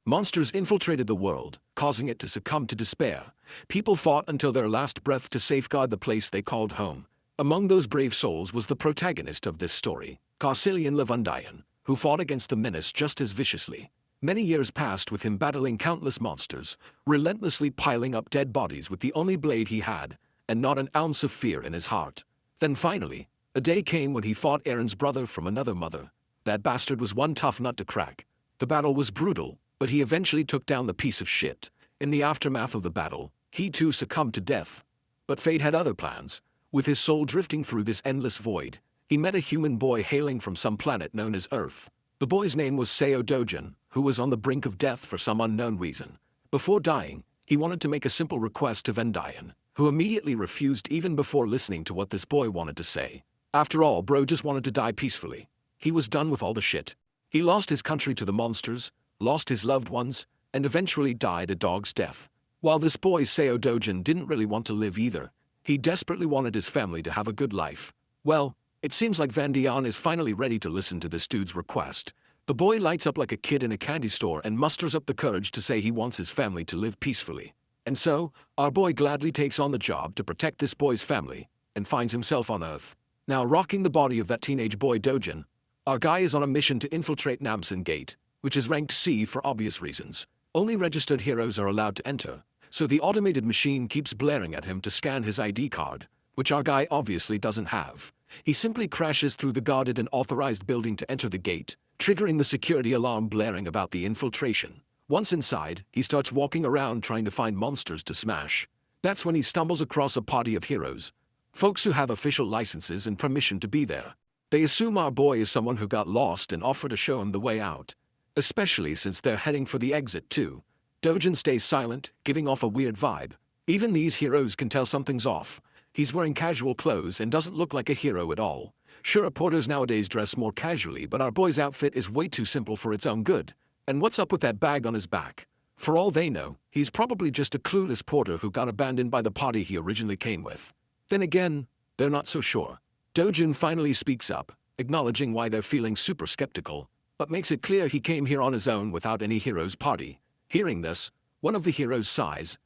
Monsters infiltrated the world, causing it to succumb to despair. People fought until their last breath to safeguard the place they called home. Among those brave souls was the protagonist of this story, Carcelian Levundian, who fought against the menace just as viciously. Many years passed with him battling countless monsters, relentlessly piling up dead bodies with the only blade he had, and not an ounce of fear in his heart. Then finally, a day came when he fought Aaron's brother from another mother. That bastard was one tough nut to crack. The battle was brutal, but he eventually took down the piece of shit. In the aftermath of the battle, he too succumbed to death. But fate had other plans. With his soul drifting through this endless void, he met a human boy hailing from some planet known as Earth. The boy's name was Seo Dojin, who was on the brink of death for some unknown reason. Before dying, he wanted to make a simple request to Vendian, who immediately refused even before listening to what this boy wanted to say. After all, bro just wanted to die peacefully. He was done with all the shit. He lost his country to the monsters, lost his loved ones, and eventually died a dog's death. While this boy Seo Dojin didn't really want to live either, he desperately wanted his family to have a good life. Well, it seems like Vendian is finally ready to listen to this dude's request. The boy lights up like a kid in a candy store and musters up the courage to say he wants his family to live peacefully. And so, our boy gladly takes on the job to protect this boy's family, and finds himself on Earth. Now rocking the body of that teenage boy Dojin, our guy is on a mission to infiltrate Namsen Gate, which is ranked C for obvious reasons. Only registered heroes are allowed to enter, so the automated machine keeps blaring at him to scan his ID card, which our guy obviously doesn't have. He simply crashes through the guarded and authorized building to enter the gate, triggering the security alarm blaring about the infiltration. Once inside, he starts walking around trying to find monsters to smash. That's when he stumbles across a party of heroes, folks who have official licenses and permission to be there. They assume our boy is someone who got lost and offer to show him the way out, especially since they're heading for the exit too. Dojin stays silent, giving off a weird vibe. Even these heroes can tell something's off. He's wearing casual clothes and doesn't look like a hero at all. Sure, porters nowadays dress more casually, but our boy's outfit is way too simple for its own good. And what's up with that bag on his back? For all they know, he's probably just a clueless porter who got abandoned by the party he originally came with. Then again, they're not so sure. Dojin finally speaks up, acknowledging why they're feeling super skeptical, but makes it clear he came here on his own without any hero's party. Hearing this, one of the heroes sighs,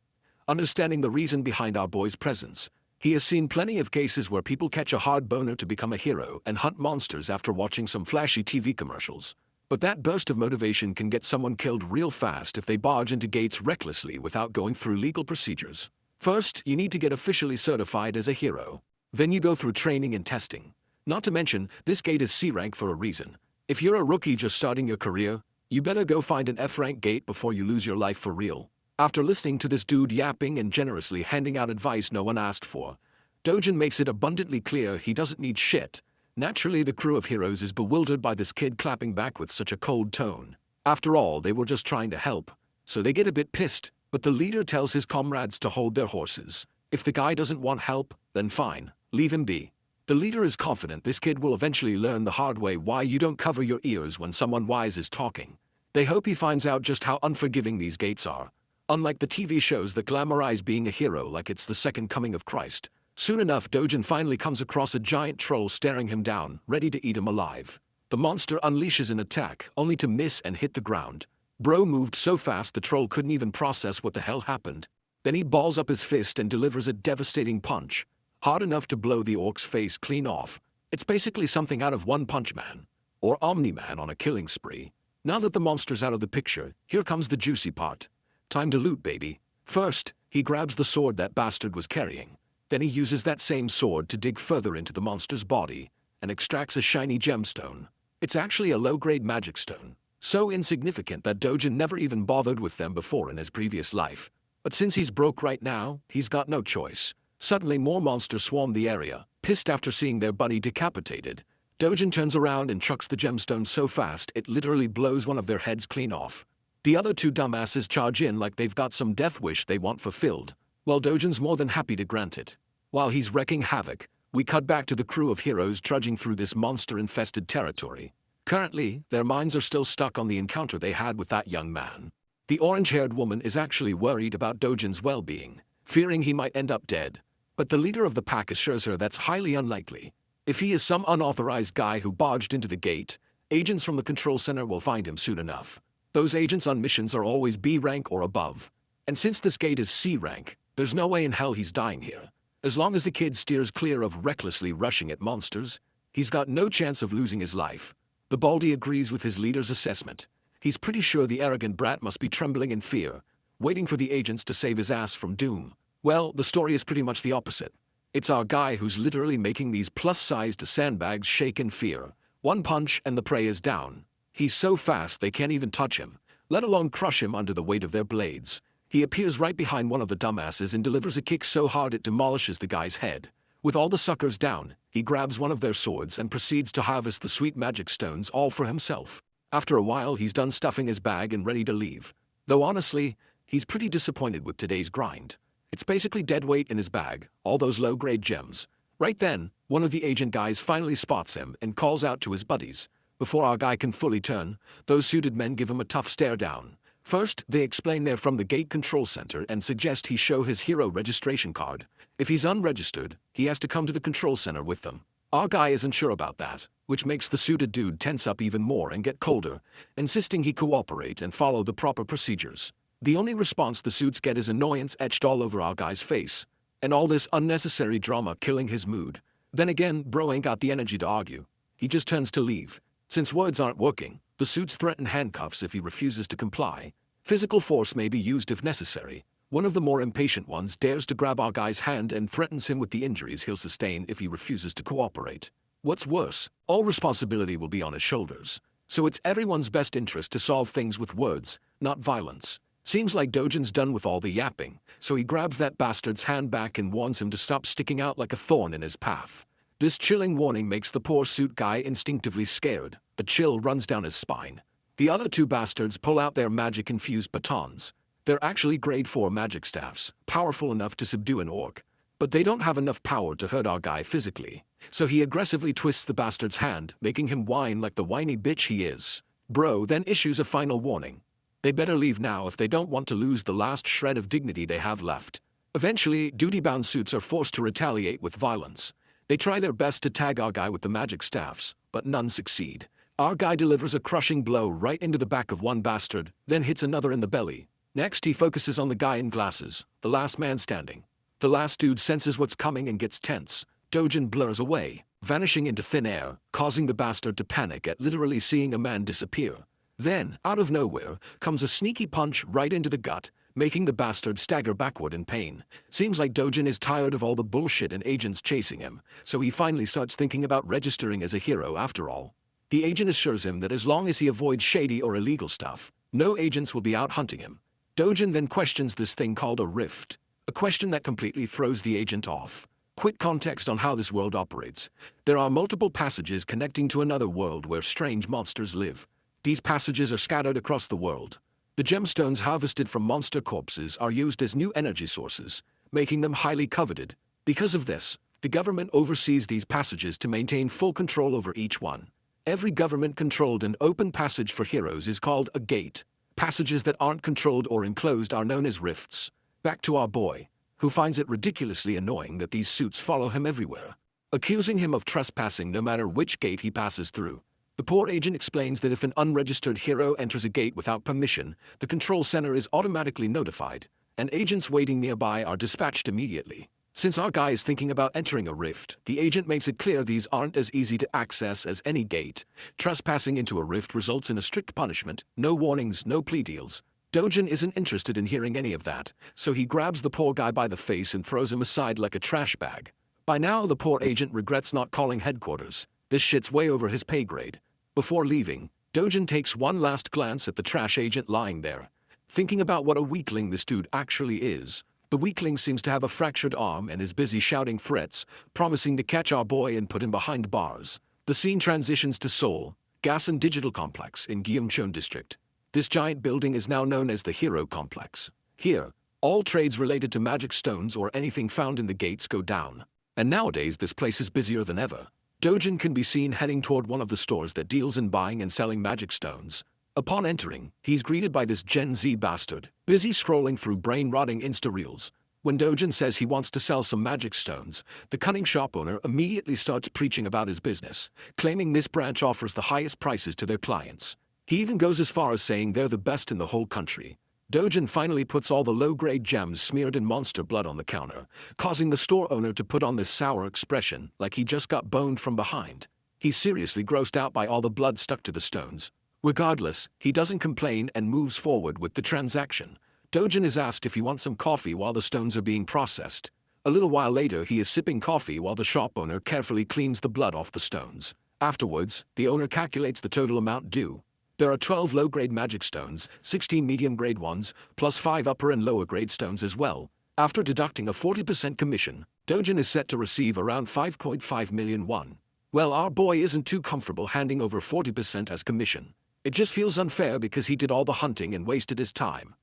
understanding the reason behind our boy's presence. He has seen plenty of cases where people catch a hard boner to become a hero and hunt monsters after watching some flashy TV commercials. But that burst of motivation can get someone killed real fast if they barge into gates recklessly without going through legal procedures. First, you need to get officially certified as a hero. Then you go through training and testing. Not to mention, this gate is C rank for a reason. If you're a rookie just starting your career, you better go find an F rank gate before you lose your life for real. After listening to this dude yapping and generously handing out advice no one asked for, Dojin makes it abundantly clear he doesn't need shit. Naturally, the crew of heroes is bewildered by this kid clapping back with such a cold tone. After all, they were just trying to help, so they get a bit pissed, but the leader tells his comrades to hold their horses. If the guy doesn't want help, then fine, leave him be. The leader is confident this kid will eventually learn the hard way why you don't cover your ears when someone wise is talking. They hope he finds out just how unforgiving these gates are. Unlike the TV shows that glamorize being a hero like it's the second coming of Christ, soon enough Dojin finally comes across a giant troll staring him down, ready to eat him alive. The monster unleashes an attack, only to miss and hit the ground. Bro moved so fast the troll couldn't even process what the hell happened. Then he balls up his fist and delivers a devastating punch, hard enough to blow the orc's face clean off. It's basically something out of One Punch Man, or Omni-Man on a killing spree. Now that the monster's out of the picture, here comes the juicy part. Time to loot, baby. First, he grabs the sword that bastard was carrying. Then he uses that same sword to dig further into the monster's body and extracts a shiny gemstone. It's actually a low-grade magic stone, so insignificant that Dojin never even bothered with them before in his previous life. But since he's broke right now, he's got no choice. Suddenly more monsters swarm the area, pissed after seeing their buddy decapitated. Dojin turns around and chucks the gemstone so fast it literally blows one of their heads clean off. The other two dumbasses charge in like they've got some death wish they want fulfilled, while Dojin's more than happy to grant it. While he's wreaking havoc, we cut back to the crew of heroes trudging through this monster-infested territory. Currently, their minds are still stuck on the encounter they had with that young man. The orange-haired woman is actually worried about Dojin's well-being, fearing he might end up dead. But the leader of the pack assures her that's highly unlikely. If he is some unauthorized guy who barged into the gate, agents from the control center will find him soon enough. Those agents on missions are always B rank or above. And since this gate is C rank, there's no way in hell he's dying here. As long as the kid steers clear of recklessly rushing at monsters, he's got no chance of losing his life. The Baldy agrees with his leader's assessment. He's pretty sure the arrogant brat must be trembling in fear, waiting for the agents to save his ass from doom. Well, the story is pretty much the opposite. It's our guy who's literally making these plus-sized sandbags shake in fear. One punch and the prey is down. He's so fast they can't even touch him, let alone crush him under the weight of their blades. He appears right behind one of the dumbasses and delivers a kick so hard it demolishes the guy's head. With all the suckers down, he grabs one of their swords and proceeds to harvest the sweet magic stones all for himself. After a while, he's done stuffing his bag and ready to leave. Though honestly, he's pretty disappointed with today's grind. It's basically dead weight in his bag, all those low-grade gems. Right then, one of the agent guys finally spots him and calls out to his buddies. Before our guy can fully turn, those suited men give him a tough stare down. First, they explain they're from the gate control center and suggest he show his hero registration card. If he's unregistered, he has to come to the control center with them. Our guy isn't sure about that, which makes the suited dude tense up even more and get colder, insisting he cooperate and follow the proper procedures. The only response the suits get is annoyance etched all over our guy's face. And all this unnecessary drama killing his mood. Then again, bro ain't got the energy to argue. He just turns to leave. Since words aren't working, the suits threaten handcuffs if he refuses to comply. Physical force may be used if necessary. One of the more impatient ones dares to grab our guy's hand and threatens him with the injuries he'll sustain if he refuses to cooperate. What's worse, all responsibility will be on his shoulders. So it's everyone's best interest to solve things with words, not violence. Seems like Dojin's done with all the yapping, so he grabs that bastard's hand back and warns him to stop sticking out like a thorn in his path. This chilling warning makes the poor suit guy instinctively scared. A chill runs down his spine. The other two bastards pull out their magic-infused batons. They're actually grade 4 magic staffs, powerful enough to subdue an orc. But they don't have enough power to hurt our guy physically, so he aggressively twists the bastard's hand, making him whine like the whiny bitch he is. Bro then issues a final warning. They better leave now if they don't want to lose the last shred of dignity they have left. Eventually, duty-bound suits are forced to retaliate with violence. They try their best to tag our guy with the magic staffs, but none succeed. Our guy delivers a crushing blow right into the back of one bastard, then hits another in the belly. Next, he focuses on the guy in glasses, the last man standing. The last dude senses what's coming and gets tense. Dojin blurs away, vanishing into thin air, causing the bastard to panic at literally seeing a man disappear. Then, out of nowhere, comes a sneaky punch right into the gut, making the bastard stagger backward in pain. Seems like Dojin is tired of all the bullshit and agents chasing him, so he finally starts thinking about registering as a hero after all. The agent assures him that as long as he avoids shady or illegal stuff, no agents will be out hunting him. Dojin then questions this thing called a rift, a question that completely throws the agent off. Quick context on how this world operates. There are multiple passages connecting to another world where strange monsters live. These passages are scattered across the world. The gemstones harvested from monster corpses are used as new energy sources, making them highly coveted. Because of this, the government oversees these passages to maintain full control over each one. Every government-controlled and open passage for heroes is called a gate. Passages that aren't controlled or enclosed are known as rifts. Back to our boy, who finds it ridiculously annoying that these suits follow him everywhere, accusing him of trespassing no matter which gate he passes through. The poor agent explains that if an unregistered hero enters a gate without permission, the control center is automatically notified, and agents waiting nearby are dispatched immediately. Since our guy is thinking about entering a rift, the agent makes it clear these aren't as easy to access as any gate. Trespassing into a rift results in a strict punishment, no warnings, no plea deals. Dojin isn't interested in hearing any of that, so he grabs the poor guy by the face and throws him aside like a trash bag. By now, the poor agent regrets not calling headquarters. This shit's way over his pay grade. Before leaving, Dojin takes one last glance at the trash agent lying there. Thinking about what a weakling this dude actually is, the weakling seems to have a fractured arm and is busy shouting threats, promising to catch our boy and put him behind bars. The scene transitions to Seoul, Gas and Digital Complex in Gyeongchon District. This giant building is now known as the Hero Complex. Here, all trades related to magic stones or anything found in the gates go down. And nowadays this place is busier than ever. Dojin can be seen heading toward one of the stores that deals in buying and selling magic stones. Upon entering, he's greeted by this Gen Z bastard, busy scrolling through brain-rotting Insta-reels. When Dojin says he wants to sell some magic stones, the cunning shop owner immediately starts preaching about his business, claiming this branch offers the highest prices to their clients. He even goes as far as saying they're the best in the whole country. Dojin finally puts all the low-grade gems smeared in monster blood on the counter, causing the store owner to put on this sour expression like he just got boned from behind. He's seriously grossed out by all the blood stuck to the stones. Regardless, he doesn't complain and moves forward with the transaction. Dojin is asked if he wants some coffee while the stones are being processed. A little while later he is sipping coffee while the shop owner carefully cleans the blood off the stones. Afterwards, the owner calculates the total amount due. There are 12 low-grade magic stones, 16 medium-grade ones, plus 5 upper and lower-grade stones as well. After deducting a 40% commission, Dojin is set to receive around 5.5 million won. Well, our boy isn't too comfortable handing over 40% as commission. It just feels unfair because he did all the hunting and wasted his time.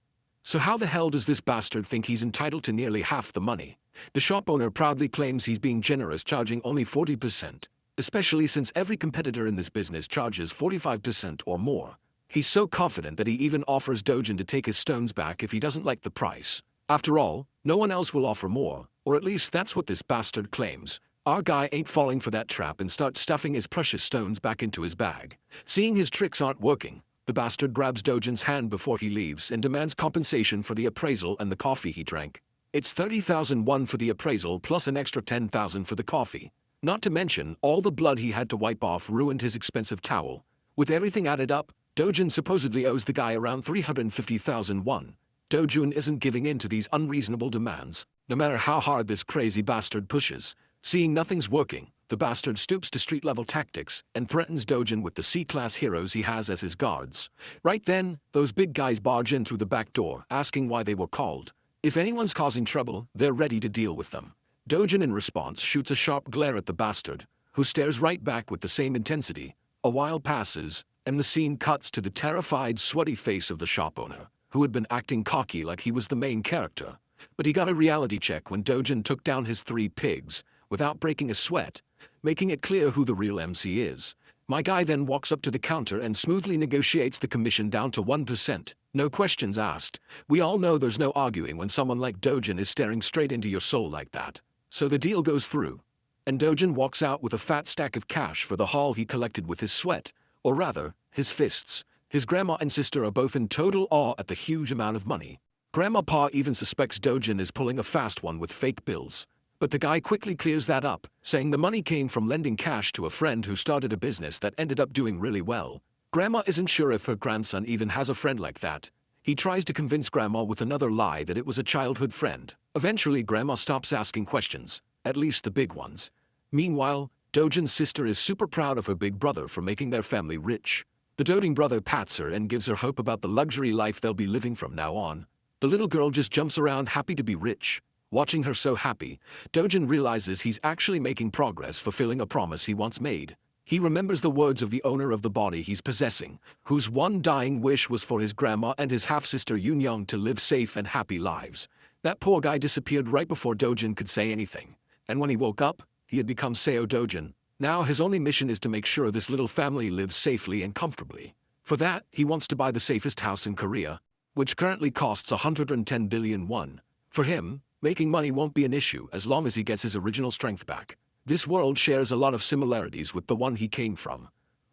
So how the hell does this bastard think he's entitled to nearly half the money? The shop owner proudly claims he's being generous, charging only 40%. Especially since every competitor in this business charges 45% or more. He's so confident that he even offers Dojin to take his stones back if he doesn't like the price. After all, no one else will offer more, or at least that's what this bastard claims. Our guy ain't falling for that trap and starts stuffing his precious stones back into his bag. Seeing his tricks aren't working, the bastard grabs Dojin's hand before he leaves and demands compensation for the appraisal and the coffee he drank. It's 30,000 won for the appraisal plus an extra 10,000 for the coffee. Not to mention, all the blood he had to wipe off ruined his expensive towel. With everything added up, Dojin supposedly owes the guy around 350,000 won. Dojin isn't giving in to these unreasonable demands, no matter how hard this crazy bastard pushes. Seeing nothing's working, the bastard stoops to street-level tactics and threatens Dojin with the C-class heroes he has as his guards. Right then, those big guys barge in through the back door, asking why they were called. If anyone's causing trouble, they're ready to deal with them. Dojin in response shoots a sharp glare at the bastard, who stares right back with the same intensity. A while passes, and the scene cuts to the terrified, sweaty face of the shop owner, who had been acting cocky like he was the main character. But he got a reality check when Dojin took down his 3 pigs, without breaking a sweat, making it clear who the real MC is. My guy then walks up to the counter and smoothly negotiates the commission down to 1%. No questions asked. We all know there's no arguing when someone like Dojin is staring straight into your soul like that. So the deal goes through. And Dojin walks out with a fat stack of cash for the haul he collected with his sweat, or rather, his fists. His grandma and sister are both in total awe at the huge amount of money. Grandma Pa even suspects Dojin is pulling a fast one with fake bills. But the guy quickly clears that up, saying the money came from lending cash to a friend who started a business that ended up doing really well. Grandma isn't sure if her grandson even has a friend like that. He tries to convince Grandma with another lie that it was a childhood friend. Eventually, Grandma stops asking questions, at least the big ones. Meanwhile, Dojin's sister is super proud of her big brother for making their family rich. The doting brother pats her and gives her hope about the luxury life they'll be living from now on. The little girl just jumps around happy to be rich. Watching her so happy, Dojin realizes he's actually making progress fulfilling a promise he once made. He remembers the words of the owner of the body he's possessing, whose one dying wish was for his grandma and his half-sister Yoon to live safe and happy lives. That poor guy disappeared right before Dojin could say anything. And when he woke up, he had become Seo Dojin. Now his only mission is to make sure this little family lives safely and comfortably. For that, he wants to buy the safest house in Korea, which currently costs 110 billion won. For him, making money won't be an issue as long as he gets his original strength back. This world shares a lot of similarities with the one he came from.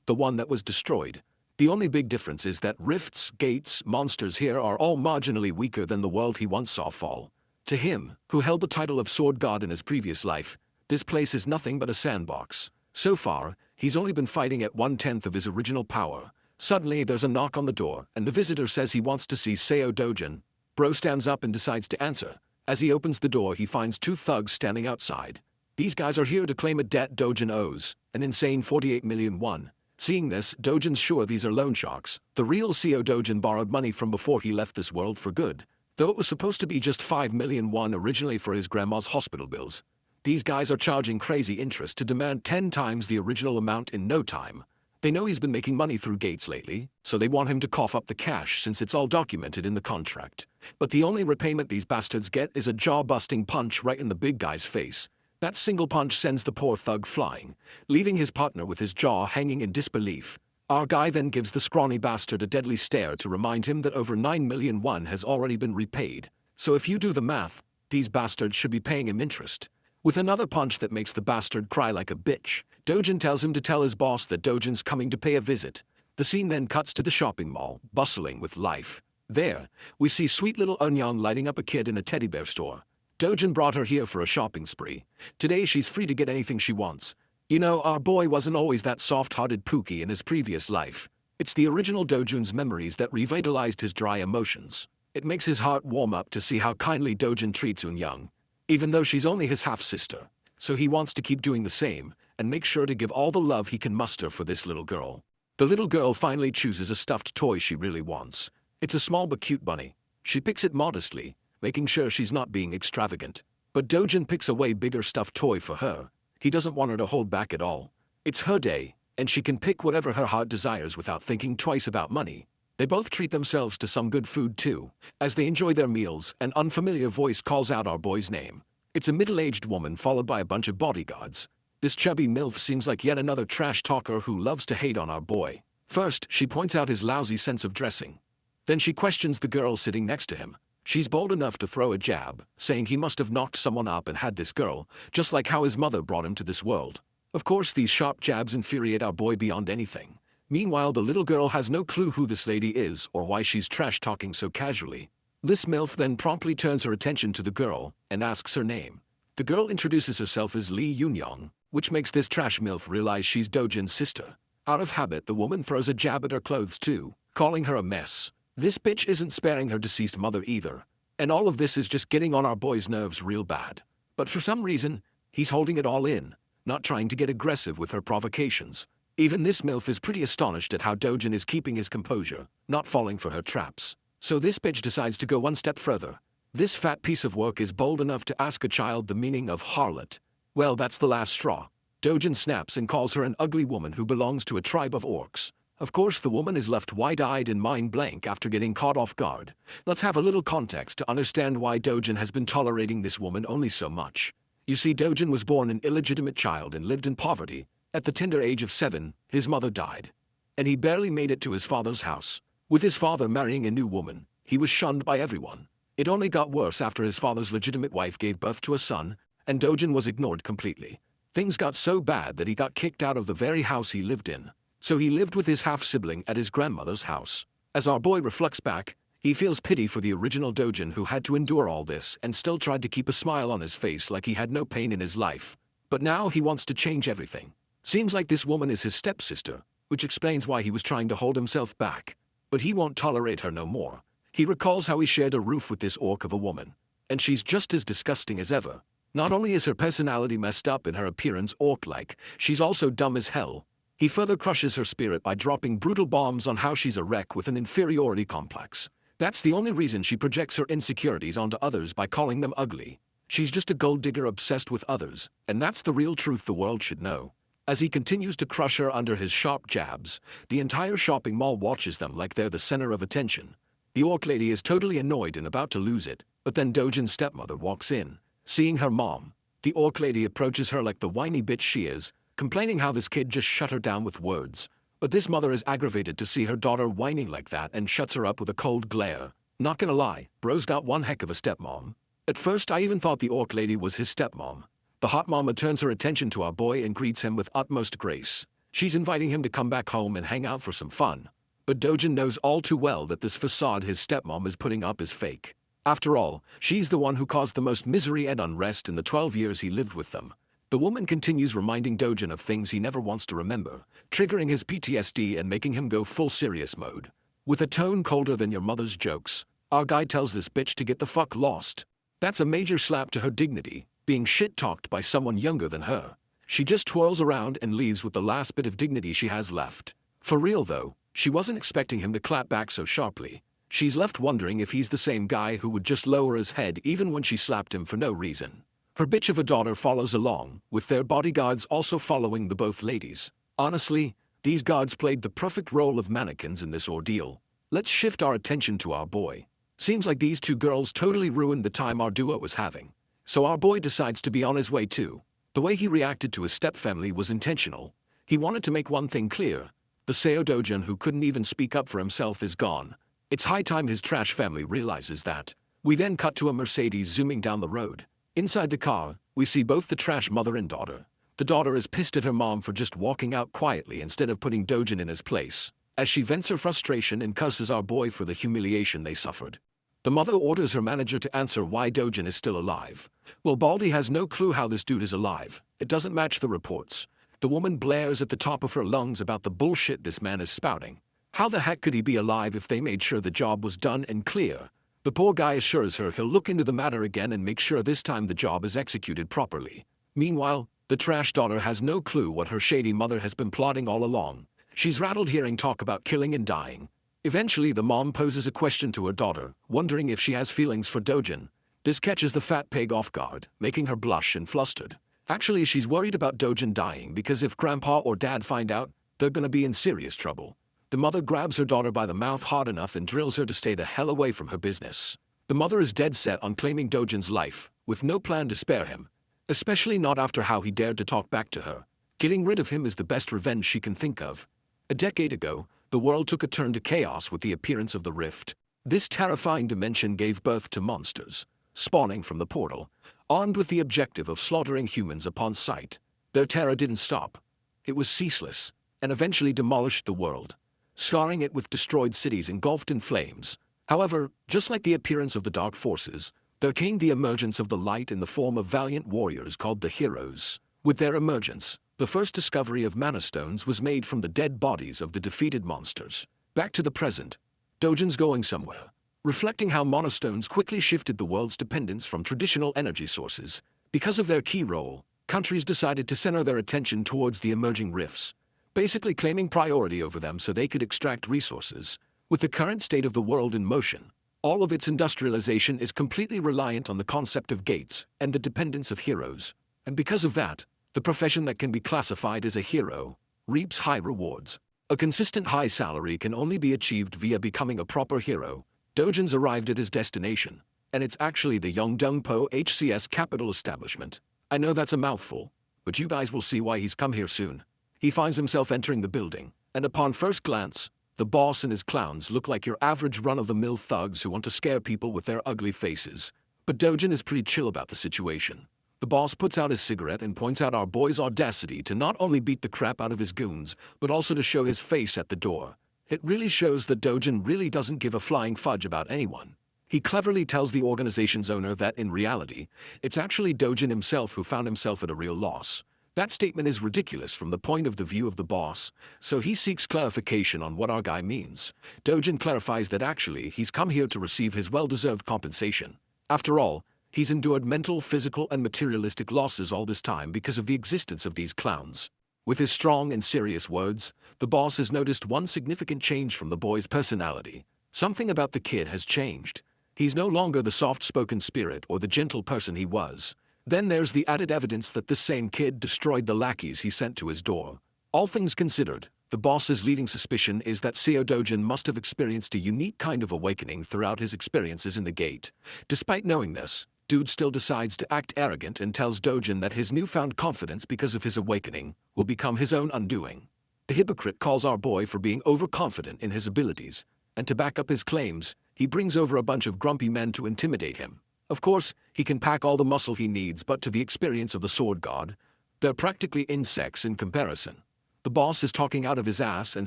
The one that was destroyed. The only big difference is that rifts, gates, monsters here are all marginally weaker than the world he once saw fall. To him, who held the title of Sword God in his previous life, this place is nothing but a sandbox. So far, he's only been fighting at 1/10 of his original power. Suddenly there's a knock on the door, and the visitor says he wants to see Seo Dojin. Bro stands up and decides to answer. As he opens the door, he finds 2 thugs standing outside. These guys are here to claim a debt Dojin owes, an insane 48 million won. Seeing this, Dojin's sure these are loan sharks. The real Seo Dojin borrowed money from before he left this world for good, though it was supposed to be just 5 million won originally for his grandma's hospital bills. These guys are charging crazy interest to demand 10 times the original amount in no time. They know he's been making money through gates lately, so they want him to cough up the cash since it's all documented in the contract. But the only repayment these bastards get is a jaw-busting punch right in the big guy's face. That single punch sends the poor thug flying, leaving his partner with his jaw hanging in disbelief. Our guy then gives the scrawny bastard a deadly stare to remind him that over 9 million won has already been repaid. So if you do the math, these bastards should be paying him interest. With another punch that makes the bastard cry like a bitch, Dojin tells him to tell his boss that Dojin's coming to pay a visit. The scene then cuts to the shopping mall, bustling with life. There, we see sweet little Eunyoung lighting up a kid in a teddy bear store. Dojin brought her here for a shopping spree. Today she's free to get anything she wants. You know, our boy wasn't always that soft-hearted Pookie in his previous life. It's the original Dojun's memories that revitalized his dry emotions. It makes his heart warm up to see how kindly Dojin treats Eunyoung, even though she's only his half-sister. So he wants to keep doing the same, and make sure to give all the love he can muster for this little girl. The little girl finally chooses a stuffed toy she really wants. It's a small but cute bunny. She picks it modestly, making sure she's not being extravagant. But Dojin picks a way bigger stuffed toy for her. He doesn't want her to hold back at all. It's her day, and she can pick whatever her heart desires without thinking twice about money. They both treat themselves to some good food too. As they enjoy their meals, an unfamiliar voice calls out our boy's name. It's a middle-aged woman followed by a bunch of bodyguards. This chubby MILF seems like yet another trash talker who loves to hate on our boy. First, she points out his lousy sense of dressing. Then she questions the girl sitting next to him. She's bold enough to throw a jab, saying he must have knocked someone up and had this girl, just like how his mother brought him to this world. Of course, these sharp jabs infuriate our boy beyond anything. Meanwhile, the little girl has no clue who this lady is or why she's trash-talking so casually. This MILF then promptly turns her attention to the girl and asks her name. The girl introduces herself as Lee Eunyoung, which makes this trash MILF realize she's Dojin's sister. Out of habit, the woman throws a jab at her clothes too, calling her a mess. This bitch isn't sparing her deceased mother either. And all of this is just getting on our boy's nerves real bad. But for some reason, he's holding it all in, not trying to get aggressive with her provocations. Even this MILF is pretty astonished at how Dojin is keeping his composure, not falling for her traps. So this bitch decides to go one step further. This fat piece of work is bold enough to ask a child the meaning of harlot. Well, that's the last straw. Dojin snaps and calls her an ugly woman who belongs to a tribe of orcs. Of course, the woman is left wide-eyed and mind-blank after getting caught off guard. Let's have a little context to understand why Dojin has been tolerating this woman only so much. You see, Dojin was born an illegitimate child and lived in poverty. At the tender age of 7, his mother died, and he barely made it to his father's house. With his father marrying a new woman, he was shunned by everyone. It only got worse after his father's legitimate wife gave birth to a son, and Dojin was ignored completely. Things got so bad that he got kicked out of the very house he lived in. So he lived with his half-sibling at his grandmother's house. As our boy reflects back, he feels pity for the original Dojin who had to endure all this and still tried to keep a smile on his face like he had no pain in his life. But now he wants to change everything. Seems like this woman is his stepsister, which explains why he was trying to hold himself back. But he won't tolerate her no more. He recalls how he shared a roof with this orc of a woman. And she's just as disgusting as ever. Not only is her personality messed up and her appearance orc-like, she's also dumb as hell. He further crushes her spirit by dropping brutal bombs on how she's a wreck with an inferiority complex. That's the only reason she projects her insecurities onto others by calling them ugly. She's just a gold digger obsessed with others, and that's the real truth the world should know. As he continues to crush her under his sharp jabs, the entire shopping mall watches them like they're the center of attention. The orc lady is totally annoyed and about to lose it, but then Dojin's stepmother walks in. Seeing her mom, the orc lady approaches her like the whiny bitch she is, complaining how this kid just shut her down with words. But this mother is aggravated to see her daughter whining like that and shuts her up with a cold glare. Not gonna lie, bro's got one heck of a stepmom. At first I even thought the orc lady was his stepmom. The hot mama turns her attention to our boy and greets him with utmost grace. She's inviting him to come back home and hang out for some fun. But Dojin knows all too well that this facade his stepmom is putting up is fake. After all, she's the one who caused the most misery and unrest in the 12 years he lived with them. The woman continues reminding Dojin of things he never wants to remember, triggering his PTSD and making him go full serious mode. With a tone colder than your mother's jokes, our guy tells this bitch to get the fuck lost. That's a major slap to her dignity, being shit-talked by someone younger than her. She just twirls around and leaves with the last bit of dignity she has left. For real though, she wasn't expecting him to clap back so sharply. She's left wondering if he's the same guy who would just lower his head even when she slapped him for no reason. Her bitch of a daughter follows along, with their bodyguards also following the both ladies. Honestly, these guards played the perfect role of mannequins in this ordeal. Let's shift our attention to our boy. Seems like these two girls totally ruined the time our duo was having. So our boy decides to be on his way too. The way he reacted to his stepfamily was intentional. He wanted to make one thing clear. The Seo Dojin who couldn't even speak up for himself is gone. It's high time his trash family realizes that. We then cut to a Mercedes zooming down the road. Inside the car, we see both the trash mother and daughter. The daughter is pissed at her mom for just walking out quietly instead of putting Dojin in his place. as she vents her frustration and curses our boy for the humiliation they suffered. The mother orders her manager to answer why Dojin is still alive. Well, Baldy has no clue how this dude is alive. It doesn't match the reports. The woman blares at the top of her lungs about the bullshit this man is spouting. How the heck could he be alive if they made sure the job was done and clear? The poor guy assures her he'll look into the matter again and make sure this time the job is executed properly. Meanwhile, the trash daughter has no clue what her shady mother has been plotting all along. She's rattled hearing talk about killing and dying. Eventually, the mom poses a question to her daughter, wondering if she has feelings for Dojin. This catches the fat pig off guard, making her blush and flustered. Actually, she's worried about Dojin dying because if grandpa or dad find out, they're gonna be in serious trouble. The mother grabs her daughter by the mouth hard enough and drills her to stay the hell away from her business. The mother is dead set on claiming Dojin's life, with no plan to spare him. Especially not after how he dared to talk back to her. Getting rid of him is the best revenge she can think of. A decade ago, the world took a turn to chaos with the appearance of the rift. This terrifying dimension gave birth to monsters, spawning from the portal, armed with the objective of slaughtering humans upon sight. Their terror didn't stop. It was ceaseless, and eventually demolished the world, scarring it with destroyed cities engulfed in flames. However, just like the appearance of the dark forces, there came the emergence of the light in the form of valiant warriors called the heroes. With their emergence, the first discovery of mana stones was made from the dead bodies of the defeated monsters. Back to the present, Dojin's going somewhere, reflecting how mana stones quickly shifted the world's dependence from traditional energy sources. Because of their key role, countries decided to center their attention towards the emerging rifts, basically claiming priority over them so they could extract resources. With the current state of the world in motion, all of its industrialization is completely reliant on the concept of gates and the dependence of heroes. And because of that, the profession that can be classified as a hero reaps high rewards. A consistent high salary can only be achieved via becoming a proper hero. Dojin's arrived at his destination, and it's actually the Yongdongpo HCS Capital Establishment. I know that's a mouthful, but you guys will see why he's come here soon. He finds himself entering the building, and upon first glance, the boss and his clowns look like your average run-of-the-mill thugs who want to scare people with their ugly faces. But Dojin is pretty chill about the situation. The boss puts out his cigarette and points out our boy's audacity to not only beat the crap out of his goons, but also to show his face at the door. It really shows that Dojin really doesn't give a flying fudge about anyone. He cleverly tells the organization's owner that in reality, it's actually Dojin himself who found himself at a real loss. That statement is ridiculous from the point of the view of the boss, so he seeks clarification on what our guy means. Dojin clarifies that actually he's come here to receive his well-deserved compensation. After all, he's endured mental, physical, and materialistic losses all this time because of the existence of these clowns. With his strong and serious words, the boss has noticed one significant change from the boy's personality. Something about the kid has changed. He's no longer the soft-spoken spirit or the gentle person he was. Then there's the added evidence that this same kid destroyed the lackeys he sent to his door. All things considered, the boss's leading suspicion is that Seo Dojin must have experienced a unique kind of awakening throughout his experiences in the gate. Despite knowing this, Dude still decides to act arrogant and tells Dojin that his newfound confidence because of his awakening will become his own undoing. The hypocrite calls our boy for being overconfident in his abilities, and to back up his claims, he brings over a bunch of grumpy men to intimidate him. Of course, he can pack all the muscle he needs, but to the experience of the sword god, they're practically insects in comparison. The boss is talking out of his ass and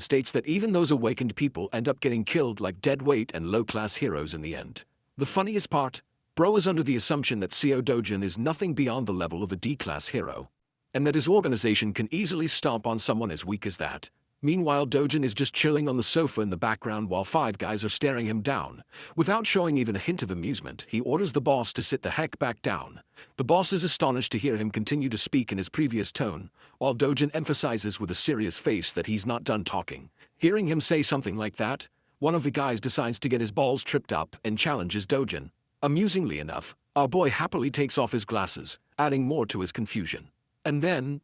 states that even those awakened people end up getting killed like deadweight and low-class heroes in the end. The funniest part? Bro is under the assumption that Seo Dojin is nothing beyond the level of a D-class hero, and that his organization can easily stomp on someone as weak as that. Meanwhile, Dojin is just chilling on the sofa in the background while five guys are staring him down. Without showing even a hint of amusement, he orders the boss to sit the heck back down. The boss is astonished to hear him continue to speak in his previous tone, while Dojin emphasizes with a serious face that he's not done talking. Hearing him say something like that, one of the guys decides to get his balls tripped up and challenges Dojin. Amusingly enough, our boy happily takes off his glasses, adding more to his confusion. And then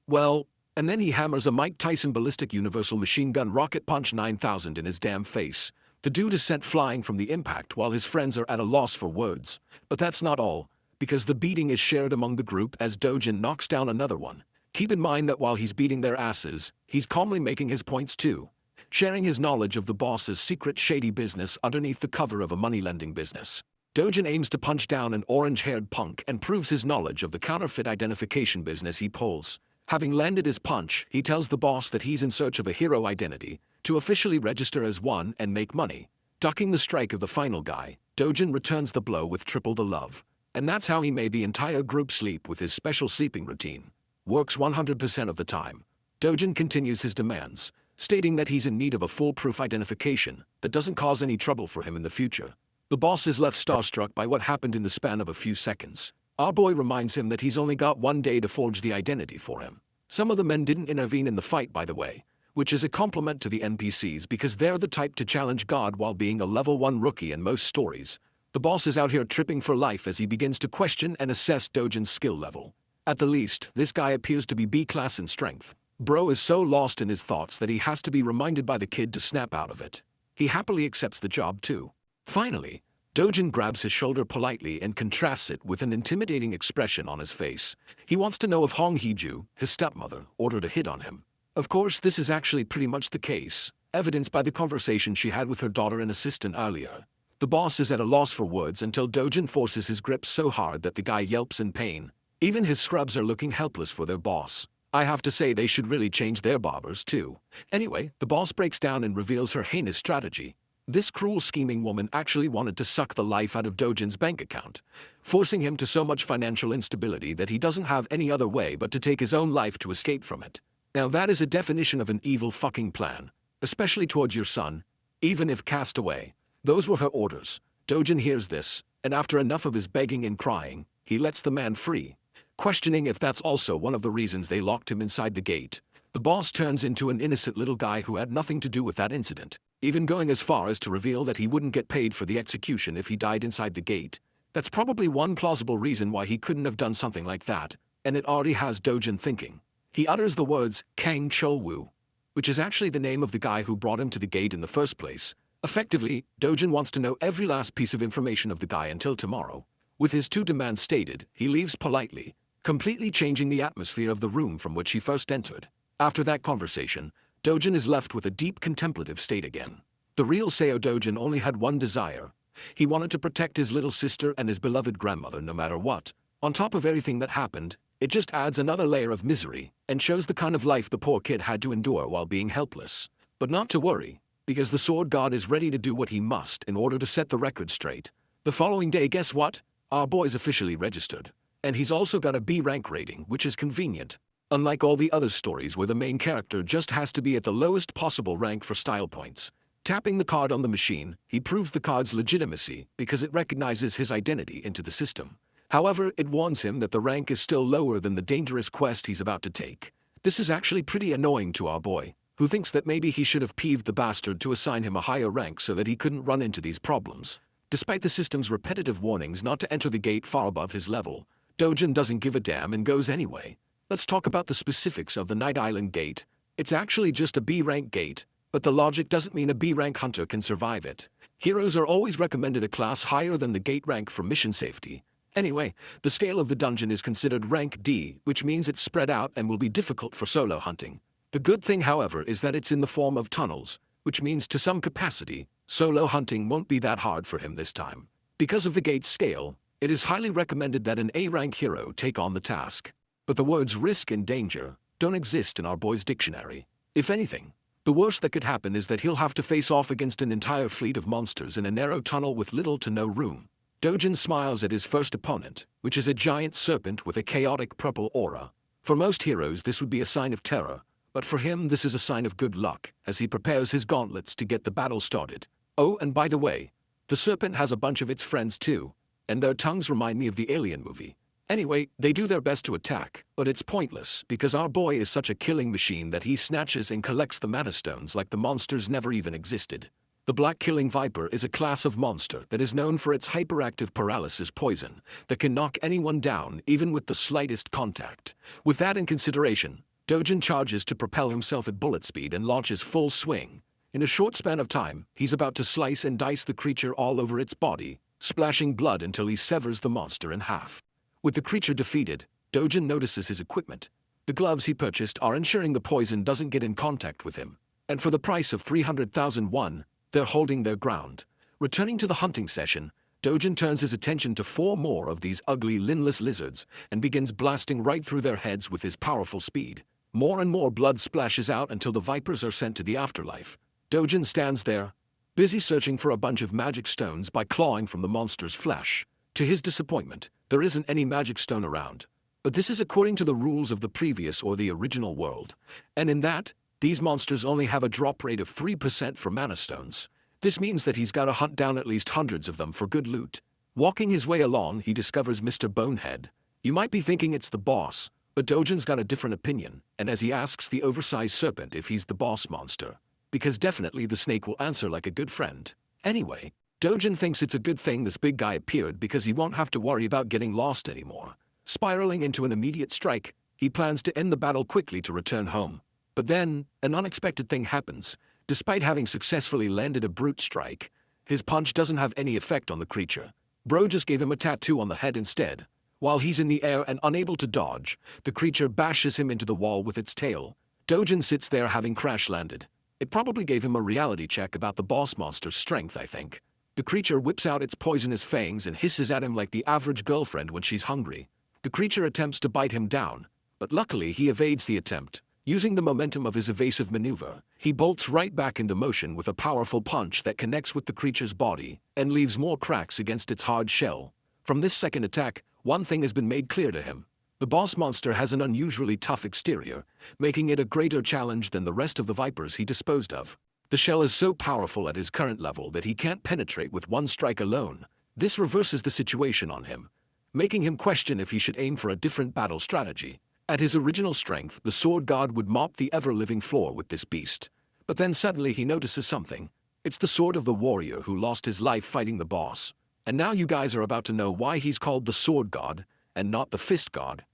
he hammers a Mike Tyson ballistic universal machine gun rocket punch 9000 in his damn face. The dude is sent flying from the impact while his friends are at a loss for words. But that's not all, because the beating is shared among the group as Dojin knocks down another one. Keep in mind that while he's beating their asses, he's calmly making his points too, sharing his knowledge of the boss's secret shady business underneath the cover of a money-lending business. Dojin aims to punch down an orange-haired punk and proves his knowledge of the counterfeit identification business he pulls. Having landed his punch, he tells the boss that he's in search of a hero identity, to officially register as one and make money. Ducking the strike of the final guy, Dojin returns the blow with triple the love. And that's how he made the entire group sleep with his special sleeping routine. Works 100% of the time. Dojin continues his demands, stating that he's in need of a foolproof identification that doesn't cause any trouble for him in the future. The boss is left starstruck by what happened in the span of a few seconds. Our boy reminds him that he's only got one day to forge the identity for him. Some of the men didn't intervene in the fight, by the way, which is a compliment to the NPCs because they're the type to challenge God while being a level 1 rookie in most stories. The boss is out here tripping for life as he begins to question and assess Dojin's skill level. At the least, this guy appears to be B-class in strength. Bro is so lost in his thoughts that he has to be reminded by the kid to snap out of it. He happily accepts the job too. Finally, Dojin grabs his shoulder politely and contrasts it with an intimidating expression on his face. He wants to know if Hong Hee-ju, his stepmother, ordered a hit on him. Of course, this is actually pretty much the case, evidenced by the conversation she had with her daughter and assistant earlier. The boss is at a loss for words until Dojin forces his grip so hard that the guy yelps in pain. Even his scrubs are looking helpless for their boss. I have to say they should really change their barbers too. Anyway, the boss breaks down and reveals her heinous strategy. This cruel scheming woman actually wanted to suck the life out of Dojin's bank account, forcing him to so much financial instability that he doesn't have any other way but to take his own life to escape from it. Now that is a definition of an evil fucking plan, especially towards your son, even if cast away. Those were her orders. Dojin hears this, and after enough of his begging and crying, he lets the man free, questioning if that's also one of the reasons they locked him inside the gate. The boss turns into an innocent little guy who had nothing to do with that incident, even going as far as to reveal that he wouldn't get paid for the execution if he died inside the gate. That's probably one plausible reason why he couldn't have done something like that, and it already has Dojin thinking. He utters the words, Kang Chol-woo, which is actually the name of the guy who brought him to the gate in the first place. Effectively, Dojin wants to know every last piece of information of the guy until tomorrow. With his 2 demands stated, he leaves politely, completely changing the atmosphere of the room from which he first entered. After that conversation, Dojin is left with a deep contemplative state again. The real Seo Dojin only had one desire. He wanted to protect his little sister and his beloved grandmother no matter what. On top of everything that happened, it just adds another layer of misery and shows the kind of life the poor kid had to endure while being helpless. But not to worry, because the sword god is ready to do what he must in order to set the record straight. The following day, guess what? Our boy's officially registered. And he's also got a B rank rating, which is convenient. Unlike all the other stories where the main character just has to be at the lowest possible rank for style points. Tapping the card on the machine, he proves the card's legitimacy because it recognizes his identity into the system. However, it warns him that the rank is still lower than the dangerous quest he's about to take. This is actually pretty annoying to our boy, who thinks that maybe he should have peeved the bastard to assign him a higher rank so that he couldn't run into these problems. Despite the system's repetitive warnings not to enter the gate far above his level, Dojin doesn't give a damn and goes anyway. Let's talk about the specifics of the Night Island gate. It's actually just a B-rank gate, but the logic doesn't mean a B-rank hunter can survive it. Heroes are always recommended a class higher than the gate rank for mission safety. Anyway, the scale of the dungeon is considered rank D, which means it's spread out and will be difficult for solo hunting. The good thing, however, is that it's in the form of tunnels, which means to some capacity, solo hunting won't be that hard for him this time. Because of the gate's scale, it is highly recommended that an A-rank hero take on the task. But the words risk and danger don't exist in our boy's dictionary. If anything, the worst that could happen is that he'll have to face off against an entire fleet of monsters in a narrow tunnel with little to no room. Dojin smiles at his first opponent, which is a giant serpent with a chaotic purple aura. For most heroes this would be a sign of terror, but for him this is a sign of good luck as he prepares his gauntlets to get the battle started. Oh, and by the way, the serpent has a bunch of its friends too, and their tongues remind me of the Alien movie. Anyway, they do their best to attack, but it's pointless because our boy is such a killing machine that he snatches and collects the mana stones like the monsters never even existed. The Black Killing Viper is a class of monster that is known for its hyperactive paralysis poison that can knock anyone down even with the slightest contact. With that in consideration, Dojin charges to propel himself at bullet speed and launches full swing. In a short span of time, he's about to slice and dice the creature all over its body, splashing blood until he severs the monster in half. With the creature defeated, Dojin notices his equipment. The gloves he purchased are ensuring the poison doesn't get in contact with him. And for the price of 300,000 won, they're holding their ground. Returning to the hunting session, Dojin turns his attention to 4 more of these ugly linless lizards and begins blasting right through their heads with his powerful speed. More and more blood splashes out until the vipers are sent to the afterlife. Dojin stands there, busy searching for a bunch of magic stones by clawing from the monster's flesh. To his disappointment, there isn't any magic stone around. But this is according to the rules of the previous or the original world. And in that, these monsters only have a drop rate of 3% for mana stones. This means that he's got to hunt down at least hundreds of them for good loot. Walking his way along, he discovers Mr. Bonehead. You might be thinking it's the boss, but Dojin's got a different opinion, and as he asks the oversized serpent if he's the boss monster, because definitely the snake will answer like a good friend. Anyway, Dojin thinks it's a good thing this big guy appeared because he won't have to worry about getting lost anymore. Spiraling into an immediate strike, he plans to end the battle quickly to return home. But then, an unexpected thing happens. Despite having successfully landed a brute strike, his punch doesn't have any effect on the creature. Bro just gave him a tattoo on the head instead. While he's in the air and unable to dodge, the creature bashes him into the wall with its tail. Dojin sits there having crash landed. It probably gave him a reality check about the boss monster's strength, I think. The creature whips out its poisonous fangs and hisses at him like the average girlfriend when she's hungry. The creature attempts to bite him down, but luckily he evades the attempt. Using the momentum of his evasive maneuver, he bolts right back into motion with a powerful punch that connects with the creature's body and leaves more cracks against its hard shell. From this second attack, one thing has been made clear to him. The boss monster has an unusually tough exterior, making it a greater challenge than the rest of the vipers he disposed of. The shell is so powerful at his current level that he can't penetrate with one strike alone. This reverses the situation on him, making him question if he should aim for a different battle strategy. At his original strength, the sword god would mop the ever-living floor with this beast. But then suddenly he notices something. It's the sword of the warrior who lost his life fighting the boss. And now you guys are about to know why he's called the sword god, and not the fist god.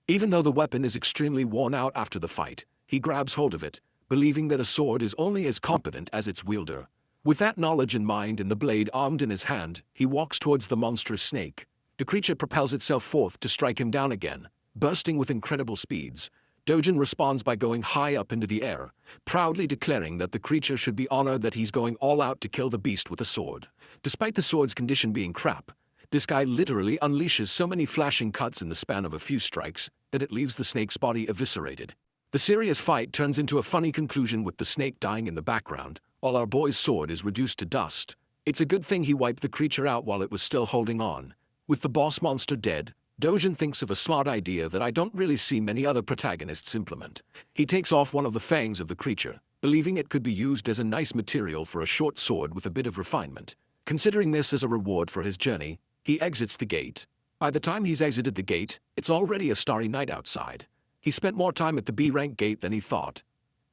Even though the weapon is extremely worn out after the fight, he grabs hold of it, believing that a sword is only as competent as its wielder. With that knowledge in mind and the blade armed in his hand, he walks towards the monstrous snake. The creature propels itself forth to strike him down again. Bursting with incredible speeds, Dojin responds by going high up into the air, proudly declaring that the creature should be honored that he's going all out to kill the beast with a sword. Despite the sword's condition being crap, this guy literally unleashes so many flashing cuts in the span of a few strikes that it leaves the snake's body eviscerated. The serious fight turns into a funny conclusion with the snake dying in the background, while our boy's sword is reduced to dust. It's a good thing he wiped the creature out while it was still holding on. With the boss monster dead, Dojin thinks of a smart idea that I don't really see many other protagonists implement. He takes off one of the fangs of the creature, believing it could be used as a nice material for a short sword with a bit of refinement. Considering this as a reward for his journey, he exits the gate. By the time he's exited the gate, it's already a starry night outside. He spent more time at the B-rank gate than he thought.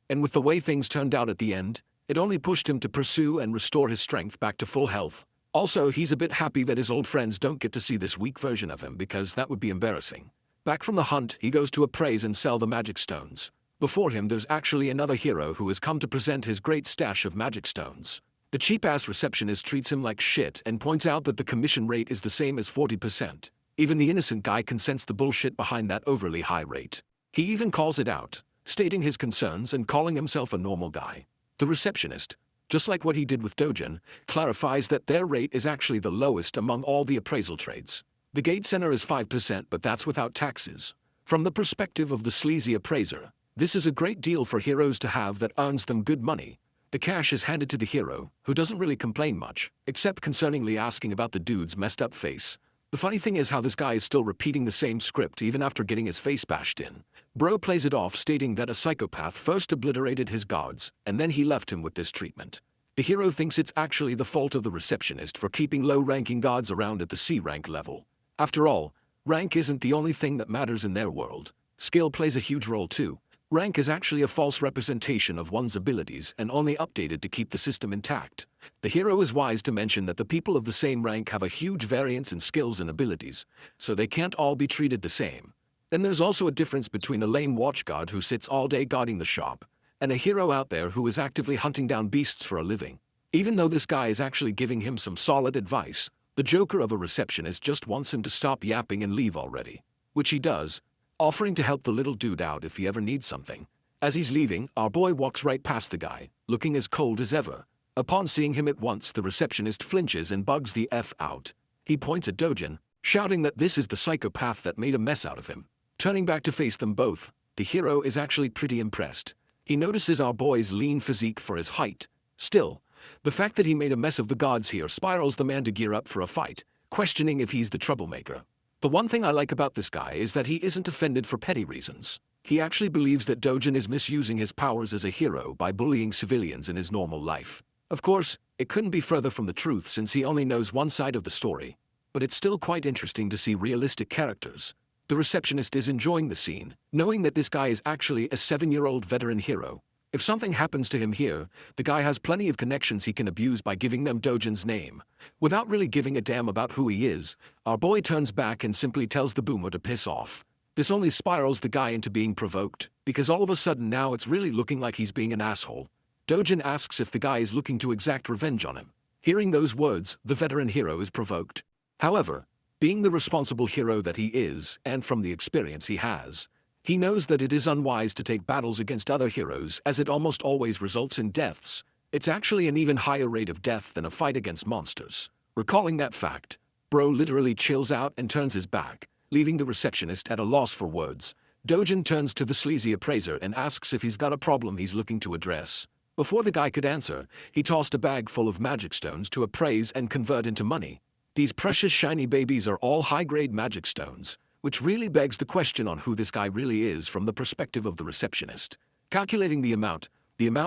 And with the way things turned out at the end, it only pushed him to pursue and restore his strength back to full health. Also, he's a bit happy that his old friends don't get to see this weak version of him because that would be embarrassing. Back from the hunt, he goes to appraise and sell the magic stones. Before him, there's actually another hero who has come to present his great stash of magic stones. The cheap-ass receptionist treats him like shit and points out that the commission rate is the same as 40%. Even the innocent guy can sense the bullshit behind that overly high rate. He even calls it out, stating his concerns and calling himself a normal guy. The receptionist, just like what he did with Dojin, clarifies that their rate is actually the lowest among all the appraisal trades. The gate center is 5%, but that's without taxes. From the perspective of the sleazy appraiser, this is a great deal for heroes to have that earns them good money. The cash is handed to the hero, who doesn't really complain much, except concerningly asking about the dude's messed up face. The funny thing is how this guy is still repeating the same script even after getting his face bashed in. Bro plays it off, stating that a psychopath first obliterated his guards, and then he left him with this treatment. The hero thinks it's actually the fault of the receptionist for keeping low-ranking guards around at the C-rank level. After all, rank isn't the only thing that matters in their world. Skill plays a huge role too. Rank is actually a false representation of one's abilities and only updated to keep the system intact. The hero is wise to mention that the people of the same rank have a huge variance in skills and abilities, so they can't all be treated the same. Then there's also a difference between a lame watchguard who sits all day guarding the shop, and a hero out there who is actively hunting down beasts for a living. Even though this guy is actually giving him some solid advice, the joker of a receptionist just wants him to stop yapping and leave already. Which he does, offering to help the little dude out if he ever needs something. As he's leaving, our boy walks right past the guy, looking as cold as ever. Upon seeing him at once, the receptionist flinches and bugs the F out. He points at Dojin, shouting that this is the psychopath that made a mess out of him. Turning back to face them both, the hero is actually pretty impressed. He notices our boy's lean physique for his height. Still, the fact that he made a mess of the gods here spirals the man to gear up for a fight, questioning if he's the troublemaker. The one thing I like about this guy is that he isn't offended for petty reasons. He actually believes that Dojin is misusing his powers as a hero by bullying civilians in his normal life. Of course, it couldn't be further from the truth since he only knows one side of the story. But it's still quite interesting to see realistic characters. The receptionist is enjoying the scene, knowing that this guy is actually a 7-year-old veteran hero. If something happens to him here, the guy has plenty of connections he can abuse by giving them Dojin's name. Without really giving a damn about who he is, our boy turns back and simply tells the boomer to piss off. This only spirals the guy into being provoked, because all of a sudden now it's really looking like he's being an asshole. Dojin asks if the guy is looking to exact revenge on him. Hearing those words, the veteran hero is provoked. However, being the responsible hero that he is, and from the experience he has, he knows that it is unwise to take battles against other heroes as it almost always results in deaths. It's actually an even higher rate of death than a fight against monsters. Recalling that fact, bro literally chills out and turns his back, leaving the receptionist at a loss for words. Dojin turns to the sleazy appraiser and asks if he's got a problem he's looking to address. Before the guy could answer, he tossed a bag full of magic stones to appraise and convert into money. These precious shiny babies are all high-grade magic stones, which really begs the question on who this guy really is from the perspective of the receptionist. Calculating the amount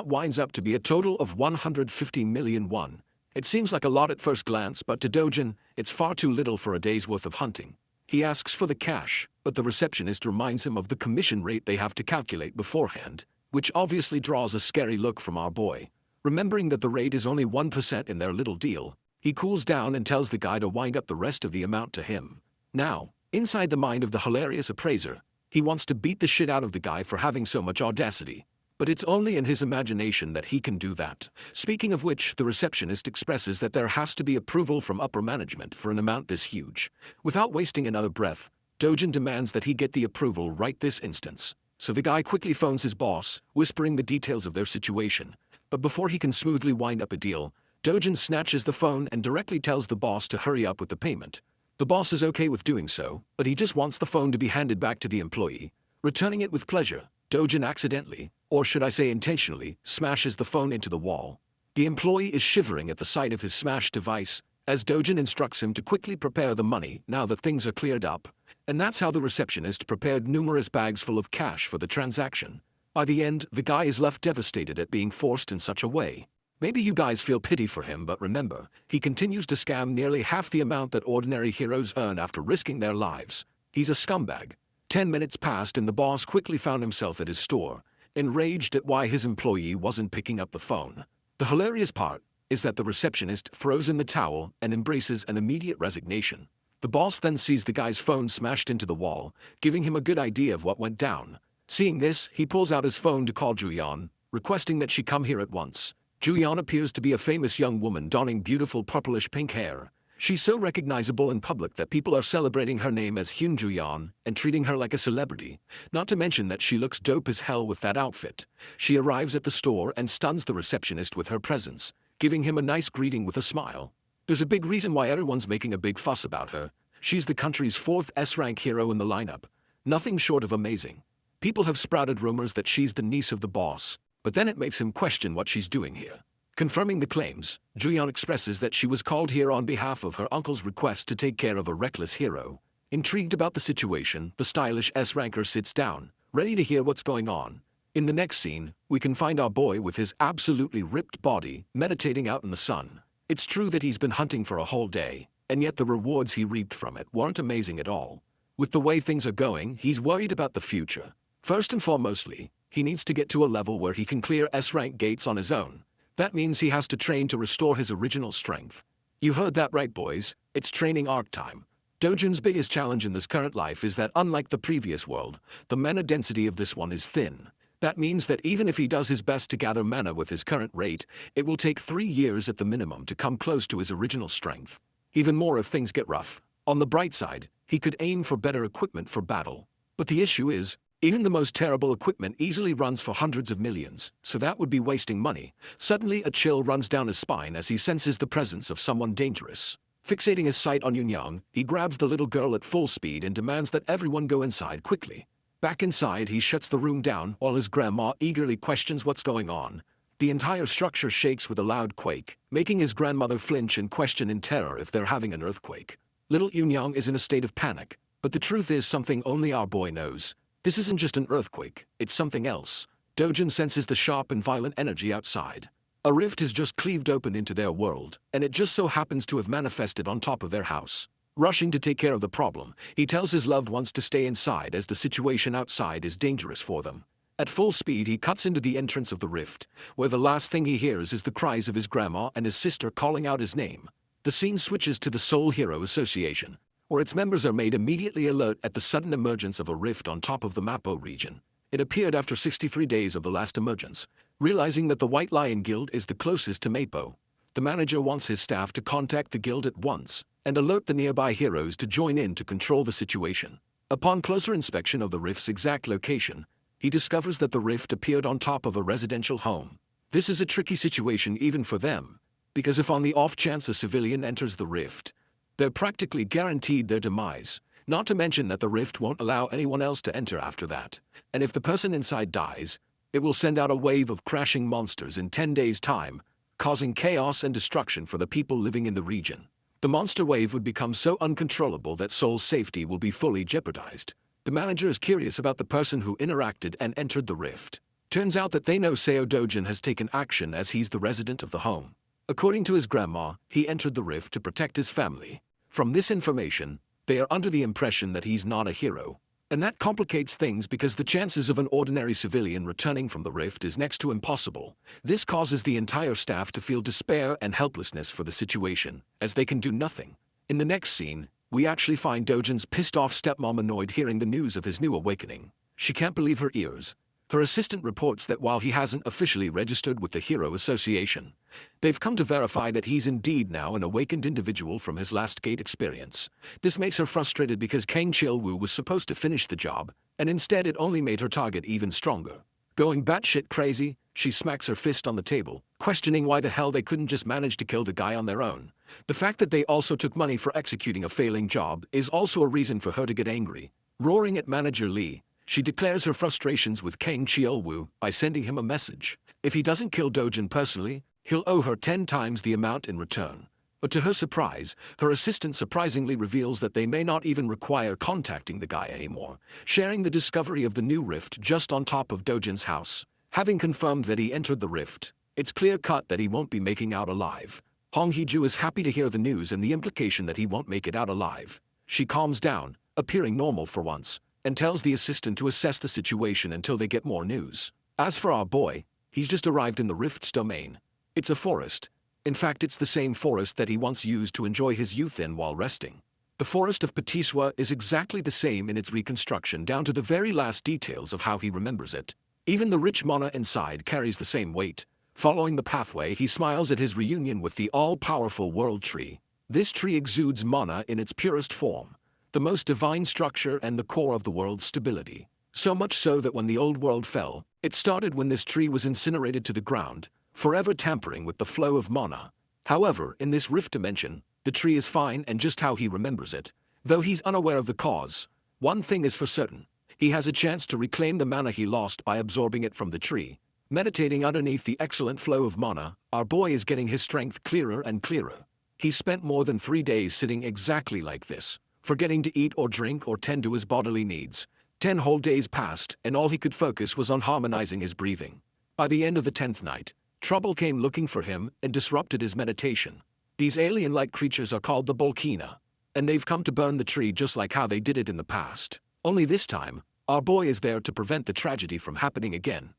winds up to be a total of 150 million won. It seems like a lot at first glance, but to Dojin, it's far too little for a day's worth of hunting. He asks for the cash, but the receptionist reminds him of the commission rate they have to calculate beforehand, which obviously draws a scary look from our boy. Remembering that the rate is only 1% in their little deal, he cools down and tells the guy to wind up the rest of the amount to him. Now, inside the mind of the hilarious appraiser, he wants to beat the shit out of the guy for having so much audacity. But it's only in his imagination that he can do that. Speaking of which, the receptionist expresses that there has to be approval from upper management for an amount this huge. Without wasting another breath, Dojin demands that he get the approval right this instance. So the guy quickly phones his boss, whispering the details of their situation. But before he can smoothly wind up a deal, Dojin snatches the phone and directly tells the boss to hurry up with the payment. The boss is okay with doing so, but he just wants the phone to be handed back to the employee. Returning it with pleasure, Dojin accidentally, or should I say intentionally, smashes the phone into the wall. The employee is shivering at the sight of his smashed device, as Dojin instructs him to quickly prepare the money now that things are cleared up. And that's how the receptionist prepared numerous bags full of cash for the transaction. By the end, the guy is left devastated at being forced in such a way. Maybe you guys feel pity for him, but remember, he continues to scam nearly half the amount that ordinary heroes earn after risking their lives. He's a scumbag. 10 minutes passed and the boss quickly found himself at his store, enraged at why his employee wasn't picking up the phone. The hilarious part is that the receptionist throws in the towel and embraces an immediate resignation. The boss then sees the guy's phone smashed into the wall, giving him a good idea of what went down. Seeing this, he pulls out his phone to call Juyeon, requesting that she come here at once. Juyeon appears to be a famous young woman donning beautiful purplish pink hair. She's so recognizable in public that people are celebrating her name as Hyun Juyeon and treating her like a celebrity, not to mention that she looks dope as hell with that outfit. She arrives at the store and stuns the receptionist with her presence, giving him a nice greeting with a smile. There's a big reason why everyone's making a big fuss about her. She's the country's 4th S-rank hero in the lineup. Nothing short of amazing. People have sprouted rumors that she's the niece of the boss, but then it makes him question what she's doing here. Confirming the claims, Juyeon expresses that she was called here on behalf of her uncle's request to take care of a reckless hero. Intrigued about the situation, the stylish S-ranker sits down, ready to hear what's going on. In the next scene, we can find our boy with his absolutely ripped body, meditating out in the sun. It's true that he's been hunting for a whole day, and yet the rewards he reaped from it weren't amazing at all. With the way things are going, he's worried about the future. First and foremostly, he needs to get to a level where he can clear S-rank gates on his own. That means he has to train to restore his original strength. You heard that right, boys. It's training arc time. Dojin's biggest challenge in this current life is that unlike the previous world, the mana density of this one is thin. That means that even if he does his best to gather mana with his current rate, it will take 3 years at the minimum to come close to his original strength. Even more if things get rough. On the bright side, he could aim for better equipment for battle. But the issue is, even the most terrible equipment easily runs for hundreds of millions, so that would be wasting money. Suddenly a chill runs down his spine as he senses the presence of someone dangerous. Fixating his sight on Yunyang, he grabs the little girl at full speed and demands that everyone go inside quickly. Back inside, he shuts the room down while his grandma eagerly questions what's going on. The entire structure shakes with a loud quake, making his grandmother flinch and question in terror if they're having an earthquake. Little Yunyang is in a state of panic, but the truth is something only our boy knows. This isn't just an earthquake, it's something else. Dojin senses the sharp and violent energy outside. A rift has just cleaved open into their world, and it just so happens to have manifested on top of their house. Rushing to take care of the problem, he tells his loved ones to stay inside as the situation outside is dangerous for them. At full speed, he cuts into the entrance of the rift, where the last thing he hears is the cries of his grandma and his sister calling out his name. The scene switches to the Seoul Hero Association, where its members are made immediately alert at the sudden emergence of a rift on top of the Mapo region. It appeared after 63 days of the last emergence. Realizing that the White Lion Guild is the closest to Mapo, the manager wants his staff to contact the guild at once and alert the nearby heroes to join in to control the situation. Upon closer inspection of the rift's exact location, he discovers that the rift appeared on top of a residential home. This is a tricky situation even for them, because if on the off chance a civilian enters the rift, they're practically guaranteed their demise, not to mention that the rift won't allow anyone else to enter after that, and if the person inside dies, it will send out a wave of crashing monsters in 10 days' time, causing chaos and destruction for the people living in the region. The monster wave would become so uncontrollable that Seoul's safety will be fully jeopardized. The manager is curious about the person who interacted and entered the rift. Turns out that they know Seo Dojin has taken action as he's the resident of the home. According to his grandma, he entered the rift to protect his family. From this information, they are under the impression that he's not a hero. And that complicates things because the chances of an ordinary civilian returning from the rift is next to impossible. This causes the entire staff to feel despair and helplessness for the situation, as they can do nothing. In the next scene, we actually find Dojin's pissed-off stepmom annoyed hearing the news of his new awakening. She can't believe her ears. Her assistant reports that while he hasn't officially registered with the Hero Association, they've come to verify that he's indeed now an awakened individual from his last gate experience. This makes her frustrated because Kang Chil-woo was supposed to finish the job, and instead it only made her target even stronger. Going batshit crazy, she smacks her fist on the table, questioning why the hell they couldn't just manage to kill the guy on their own. The fact that they also took money for executing a failing job is also a reason for her to get angry. Roaring at manager Lee, she declares her frustrations with Kang Chil-woo by sending him a message. If he doesn't kill Dojin personally, he'll owe her 10 times the amount in return. But to her surprise, her assistant surprisingly reveals that they may not even require contacting the guy anymore, sharing the discovery of the new rift just on top of Dojin's house. Having confirmed that he entered the rift, it's clear-cut that he won't be making out alive. Hong Hee-ju is happy to hear the news and the implication that he won't make it out alive. She calms down, appearing normal for once, and tells the assistant to assess the situation until they get more news. As for our boy, he's just arrived in the rift's domain. It's a forest. In fact, it's the same forest that he once used to enjoy his youth in while resting. The forest of Patiswa is exactly the same in its reconstruction down to the very last details of how he remembers it. Even the rich mana inside carries the same weight. Following the pathway, he smiles at his reunion with the all-powerful world tree. This tree exudes mana in its purest form, the most divine structure and the core of the world's stability. So much so that when the old world fell, it started when this tree was incinerated to the ground, forever tampering with the flow of mana. However, in this rift dimension, the tree is fine and just how he remembers it. Though he's unaware of the cause, one thing is for certain. He has a chance to reclaim the mana he lost by absorbing it from the tree. Meditating underneath the excellent flow of mana, our boy is getting his strength clearer and clearer. He's spent more than 3 days sitting exactly like this, forgetting to eat or drink or tend to his bodily needs. 10 whole days passed, and all he could focus was on harmonizing his breathing. By the end of the 10th night, trouble came looking for him and disrupted his meditation. These alien-like creatures are called the Bolkina, and they've come to burn the tree just like how they did it in the past. Only this time, our boy is there to prevent the tragedy from happening again.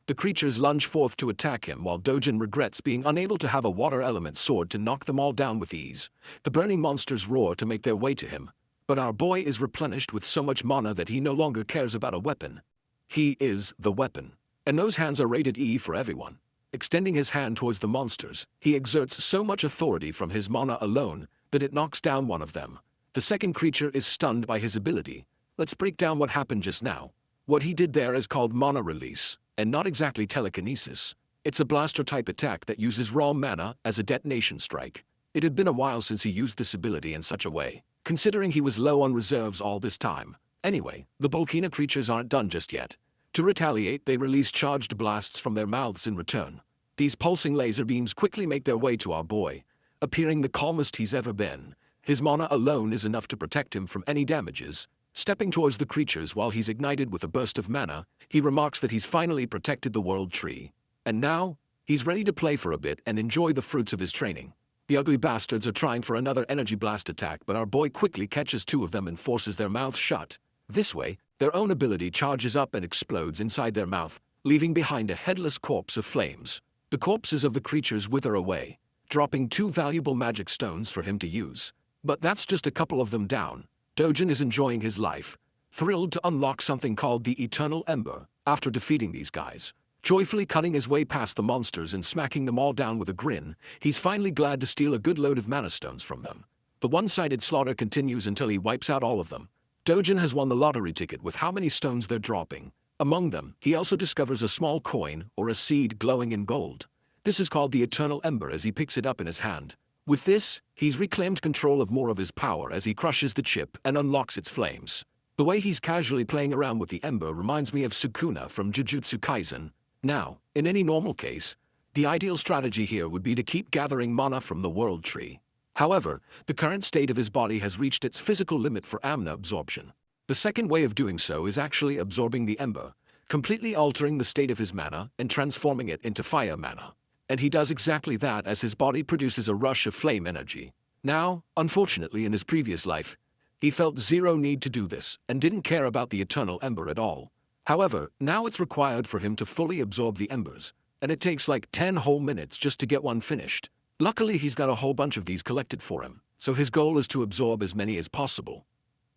The creatures lunge forth to attack him while Dojin regrets being unable to have a water element sword to knock them all down with ease. The burning monsters roar to make their way to him, but our boy is replenished with so much mana that he no longer cares about a weapon. He is the weapon, and those hands are rated E for everyone. Extending his hand towards the monsters, he exerts so much authority from his mana alone that it knocks down one of them. The second creature is stunned by his ability. Let's break down what happened just now. What he did there is called mana release, and not exactly telekinesis. It's a blaster-type attack that uses raw mana as a detonation strike. It had been a while since he used this ability in such a way, considering he was low on reserves all this time. Anyway, the volcano creatures aren't done just yet. To retaliate, they release charged blasts from their mouths in return. These pulsing laser beams quickly make their way to our boy, appearing the calmest he's ever been. His mana alone is enough to protect him from any damages. Stepping towards the creatures while he's ignited with a burst of mana, he remarks that he's finally protected the world tree. And now, he's ready to play for a bit and enjoy the fruits of his training. The ugly bastards are trying for another energy blast attack, but our boy quickly catches two of them and forces their mouths shut. This way, their own ability charges up and explodes inside their mouth, leaving behind a headless corpse of flames. The corpses of the creatures wither away, dropping 2 valuable magic stones for him to use. But that's just a couple of them down. Dojin is enjoying his life, thrilled to unlock something called the Eternal Ember after defeating these guys. Joyfully cutting his way past the monsters and smacking them all down with a grin, he's finally glad to steal a good load of mana stones from them. The one-sided slaughter continues until he wipes out all of them. Dojin has won the lottery ticket with how many stones they're dropping. Among them, he also discovers a small coin or a seed glowing in gold. This is called the Eternal Ember as he picks it up in his hand. With this, he's reclaimed control of more of his power as he crushes the chip and unlocks its flames. The way he's casually playing around with the ember reminds me of Sukuna from Jujutsu Kaisen. Now, in any normal case, the ideal strategy here would be to keep gathering mana from the world tree. However, the current state of his body has reached its physical limit for mana absorption. The second way of doing so is actually absorbing the ember, completely altering the state of his mana and transforming it into fire mana. And he does exactly that as his body produces a rush of flame energy. Now, unfortunately in his previous life, he felt zero need to do this and didn't care about the Eternal Ember at all. However, now it's required for him to fully absorb the embers, and it takes like 10 whole minutes just to get one finished. Luckily he's got a whole bunch of these collected for him, so his goal is to absorb as many as possible.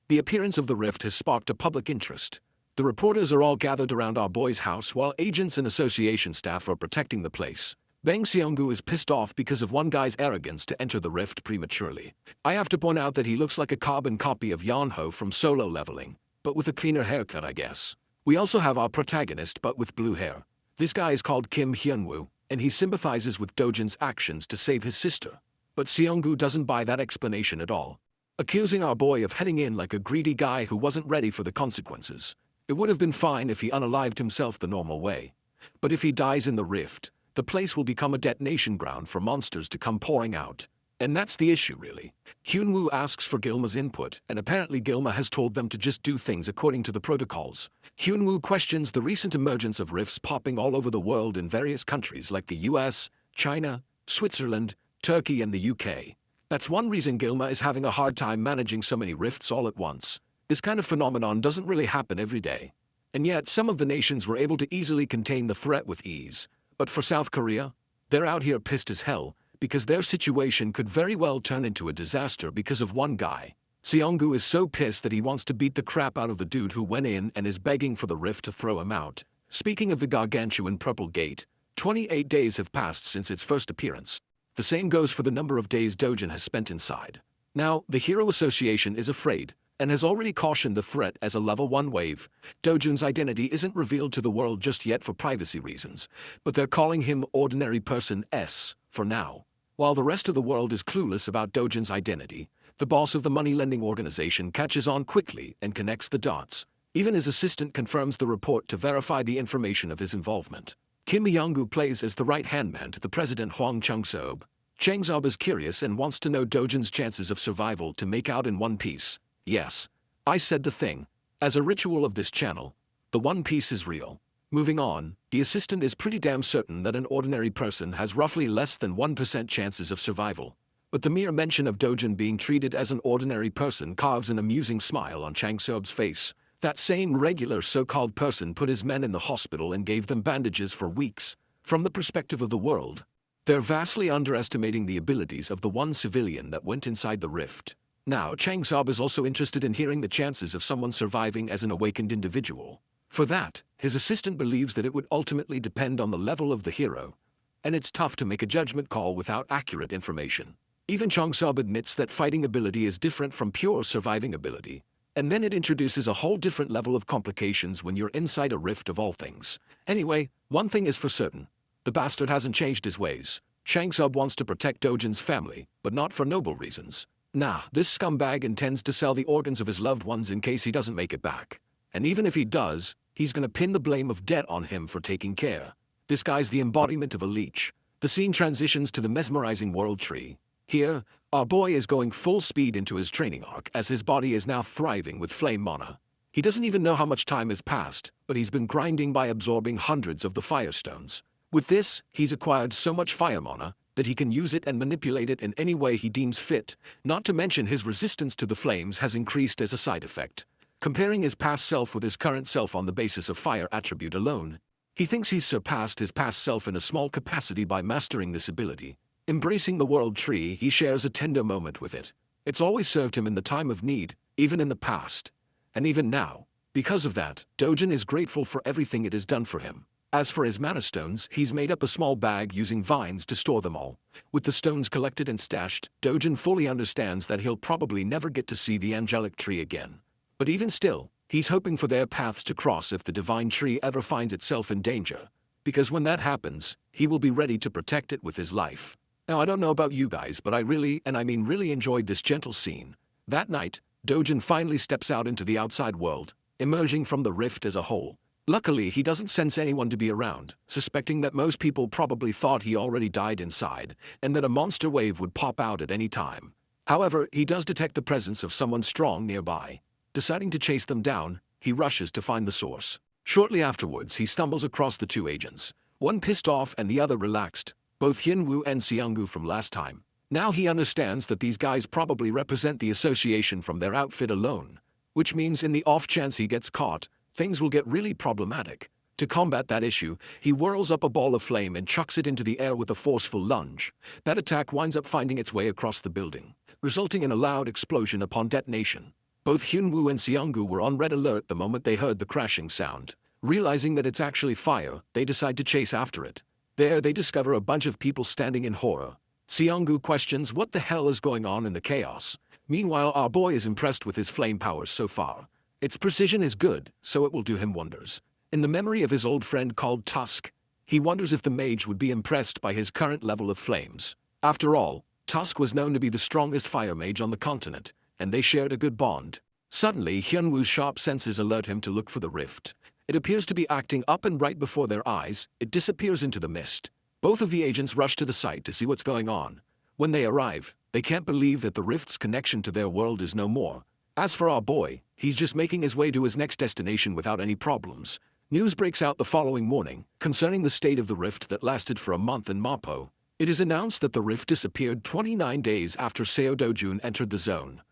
The appearance of the rift has sparked a public interest. The reporters are all gathered around our boy's house while agents and association staff are protecting the place. Bang Seonggu is pissed off because of one guy's arrogance to enter the rift prematurely. I have to point out that he looks like a carbon copy of Yeonho from Solo Leveling, but with a cleaner haircut I guess. We also have our protagonist but with blue hair. This guy is called Kim Hyunwoo, and he sympathizes with Dojin's actions to save his sister. But Seonggu doesn't buy that explanation at all, accusing our boy of heading in like a greedy guy who wasn't ready for the consequences. It would have been fine if he unalived himself the normal way. But if he dies in the rift, the place will become a detonation ground for monsters to come pouring out. And that's the issue really. Hyunwoo asks for Gilma's input, and apparently Gilma has told them to just do things according to the protocols. Hyunwoo questions the recent emergence of rifts popping all over the world in various countries like the US, China, Switzerland, Turkey and the UK. That's one reason Gilma is having a hard time managing so many rifts all at once. This kind of phenomenon doesn't really happen every day. And yet some of the nations were able to easily contain the threat with ease. But for South Korea, they're out here pissed as hell, because their situation could very well turn into a disaster because of one guy. Seonggu is so pissed that he wants to beat the crap out of the dude who went in and is begging for the rift to throw him out. Speaking of the gargantuan Purple Gate, 28 days have passed since its first appearance. The same goes for the number of days Dojin has spent inside. Now, the Hero Association is afraid, and has already cautioned the threat as a level 1 wave. Dojin's identity isn't revealed to the world just yet for privacy reasons, but they're calling him Ordinary Person S for now. While the rest of the world is clueless about Dojin's identity, the boss of the money-lending organization catches on quickly and connects the dots. Even his assistant confirms the report to verify the information of his involvement. Kim Myung-gu plays as the right-hand man to the president Hwang Chung-seob. Chang-seob is curious and wants to know Dojin's chances of survival to make out in one piece. Yes, I said the thing. As a ritual of this channel, the One Piece is real. Moving on, the assistant is pretty damn certain that an ordinary person has roughly less than 1% chances of survival. But the mere mention of Dojin being treated as an ordinary person carves an amusing smile on Chang-seob's face. That same regular so-called person put his men in the hospital and gave them bandages for weeks. From the perspective of the world, they're vastly underestimating the abilities of the one civilian that went inside the rift. Now, Chang-seob is also interested in hearing the chances of someone surviving as an awakened individual. For that, his assistant believes that it would ultimately depend on the level of the hero, and it's tough to make a judgment call without accurate information. Even Chang-seob admits that fighting ability is different from pure surviving ability, and then it introduces a whole different level of complications when you're inside a rift of all things. Anyway, one thing is for certain, the bastard hasn't changed his ways. Chang Sub wants to protect Dojin's family, but not for noble reasons. Nah, this scumbag intends to sell the organs of his loved ones in case he doesn't make it back. And even if he does, he's gonna pin the blame of debt on him for taking care. This guy's the embodiment of a leech. The scene transitions to the mesmerizing world tree. Here, our boy is going full speed into his training arc as his body is now thriving with flame mana. He doesn't even know how much time has passed, but he's been grinding by absorbing hundreds of the firestones. With this, he's acquired so much fire mana that he can use it and manipulate it in any way he deems fit, not to mention his resistance to the flames has increased as a side effect. Comparing his past self with his current self on the basis of fire attribute alone, he thinks he's surpassed his past self in a small capacity by mastering this ability. Embracing the world tree, he shares a tender moment with it. It's always served him in the time of need, even in the past. And even now. Because of that, Dojin is grateful for everything it has done for him. As for his mana stones, he's made up a small bag using vines to store them all. With the stones collected and stashed, Dojin fully understands that he'll probably never get to see the angelic tree again. But even still, he's hoping for their paths to cross if the divine tree ever finds itself in danger. Because when that happens, he will be ready to protect it with his life. Now I don't know about you guys, but I really enjoyed this gentle scene. That night, Dojin finally steps out into the outside world, emerging from the rift as a whole. Luckily, he doesn't sense anyone to be around, suspecting that most people probably thought he already died inside, and that a monster wave would pop out at any time. However, he does detect the presence of someone strong nearby. Deciding to chase them down, he rushes to find the source. Shortly afterwards, he stumbles across the two agents, one pissed off and the other relaxed, both Hyunwoo and Seunggu from last time. Now he understands that these guys probably represent the association from their outfit alone, which means in the off chance he gets caught, things will get really problematic. To combat that issue, he whirls up a ball of flame and chucks it into the air with a forceful lunge. That attack winds up finding its way across the building, resulting in a loud explosion upon detonation. Both Hyunwoo and Seunggu were on red alert the moment they heard the crashing sound. Realizing that it's actually fire, they decide to chase after it. There they discover a bunch of people standing in horror. Seunggu questions what the hell is going on in the chaos. Meanwhile, our boy is impressed with his flame powers so far. Its precision is good, so it will do him wonders. In the memory of his old friend called Tusk, he wonders if the mage would be impressed by his current level of flames. After all, Tusk was known to be the strongest fire mage on the continent, and they shared a good bond. Suddenly, Hyunwoo's sharp senses alert him to look for the rift. It appears to be acting up, and right before their eyes, it disappears into the mist. Both of the agents rush to the site to see what's going on. When they arrive, they can't believe that the rift's connection to their world is no more. As for our boy, he's just making his way to his next destination without any problems. News breaks out the following morning concerning the state of the rift that lasted for a month in Mapo. It is announced that the rift disappeared 29 days after Seo Dojun entered the zone,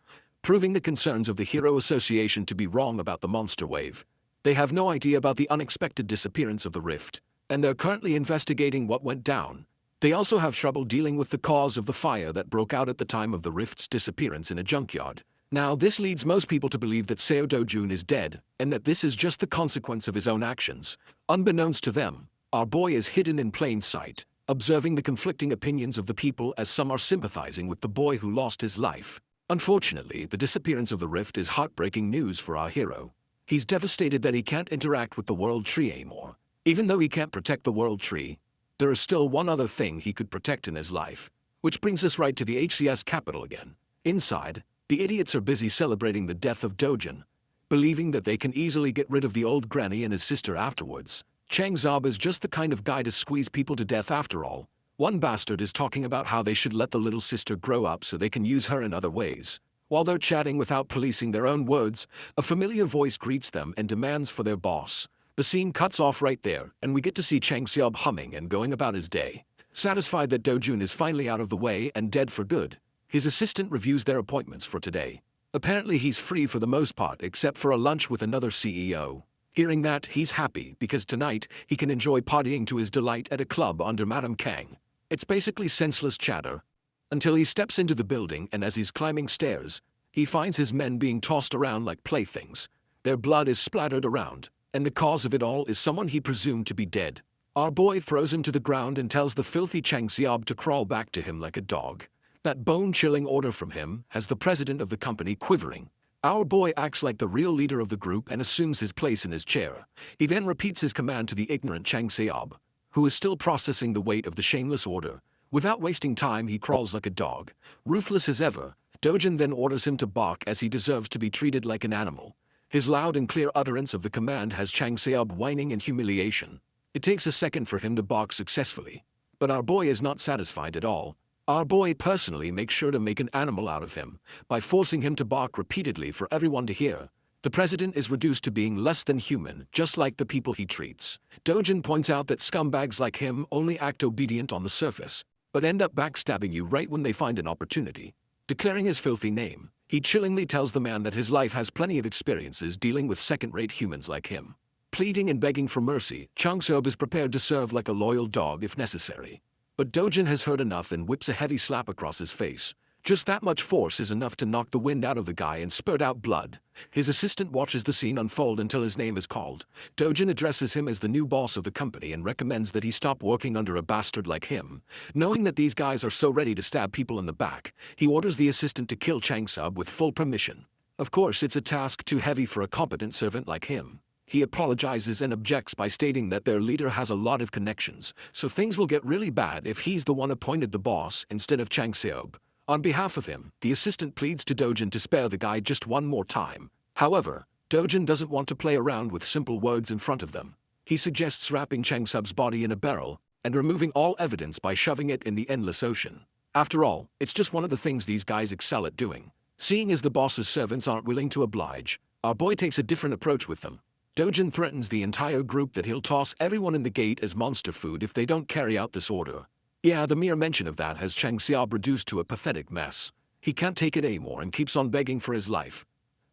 proving the concerns of the Hero Association to be wrong about the monster wave. They have no idea about the unexpected disappearance of the rift, and they're currently investigating what went down. They also have trouble dealing with the cause of the fire that broke out at the time of the rift's disappearance in a junkyard. Now, this leads most people to believe that Seo Dojun is dead, and that this is just the consequence of his own actions. Unbeknownst to them, our boy is hidden in plain sight, observing the conflicting opinions of the people as some are sympathizing with the boy who lost his life. Unfortunately, the disappearance of the rift is heartbreaking news for our hero. He's devastated that he can't interact with the world tree anymore. Even though he can't protect the world tree, there is still one other thing he could protect in his life. Which brings us right to the HCS capital again. Inside, the idiots are busy celebrating the death of Dojin, believing that they can easily get rid of the old granny and his sister afterwards. Chang Zob is just the kind of guy to squeeze people to death after all. One bastard is talking about how they should let the little sister grow up so they can use her in other ways. While they're chatting without policing their own words, a familiar voice greets them and demands for their boss. The scene cuts off right there, and we get to see Chang Seob humming and going about his day. Satisfied that Dojun is finally out of the way and dead for good, his assistant reviews their appointments for today. Apparently he's free for the most part except for a lunch with another CEO. Hearing that, he's happy because tonight he can enjoy partying to his delight at a club under Madame Kang. It's basically senseless chatter, until he steps into the building, and as he's climbing stairs, he finds his men being tossed around like playthings. Their blood is splattered around, and the cause of it all is someone he presumed to be dead. Our boy throws him to the ground and tells the filthy Chang Seob to crawl back to him like a dog. That bone-chilling order from him has the president of the company quivering. Our boy acts like the real leader of the group and assumes his place in his chair. He then repeats his command to the ignorant Chang Seob, who is still processing the weight of the shameless order. Without wasting time, he crawls like a dog. Ruthless as ever, Dojin then orders him to bark as he deserves to be treated like an animal. His loud and clear utterance of the command has Chang Seob whining in humiliation. It takes a second for him to bark successfully. But our boy is not satisfied at all. Our boy personally makes sure to make an animal out of him by forcing him to bark repeatedly for everyone to hear. The president is reduced to being less than human, just like the people he treats. Dojin points out that scumbags like him only act obedient on the surface, but end up backstabbing you right when they find an opportunity. Declaring his filthy name, he chillingly tells the man that his life has plenty of experiences dealing with second-rate humans like him. Pleading and begging for mercy, Chang Seob is prepared to serve like a loyal dog if necessary. But Dojin has heard enough and whips a heavy slap across his face. Just that much force is enough to knock the wind out of the guy and spurt out blood. His assistant watches the scene unfold until his name is called. Dojin addresses him as the new boss of the company and recommends that he stop working under a bastard like him. Knowing that these guys are so ready to stab people in the back, he orders the assistant to kill Chang Seob with full permission. Of course, it's a task too heavy for a competent servant like him. He apologizes and objects by stating that their leader has a lot of connections, so things will get really bad if he's the one appointed the boss instead of Chang Seob. On behalf of him, the assistant pleads to Dojin to spare the guy just one more time. However, Dojin doesn't want to play around with simple words in front of them. He suggests wrapping Chang Seob's body in a barrel and removing all evidence by shoving it in the endless ocean. After all, it's just one of the things these guys excel at doing. Seeing as the boss's servants aren't willing to oblige, our boy takes a different approach with them. Dojin threatens the entire group that he'll toss everyone in the gate as monster food if they don't carry out this order. Yeah, the mere mention of that has Chang Seob reduced to a pathetic mess. He can't take it anymore and keeps on begging for his life,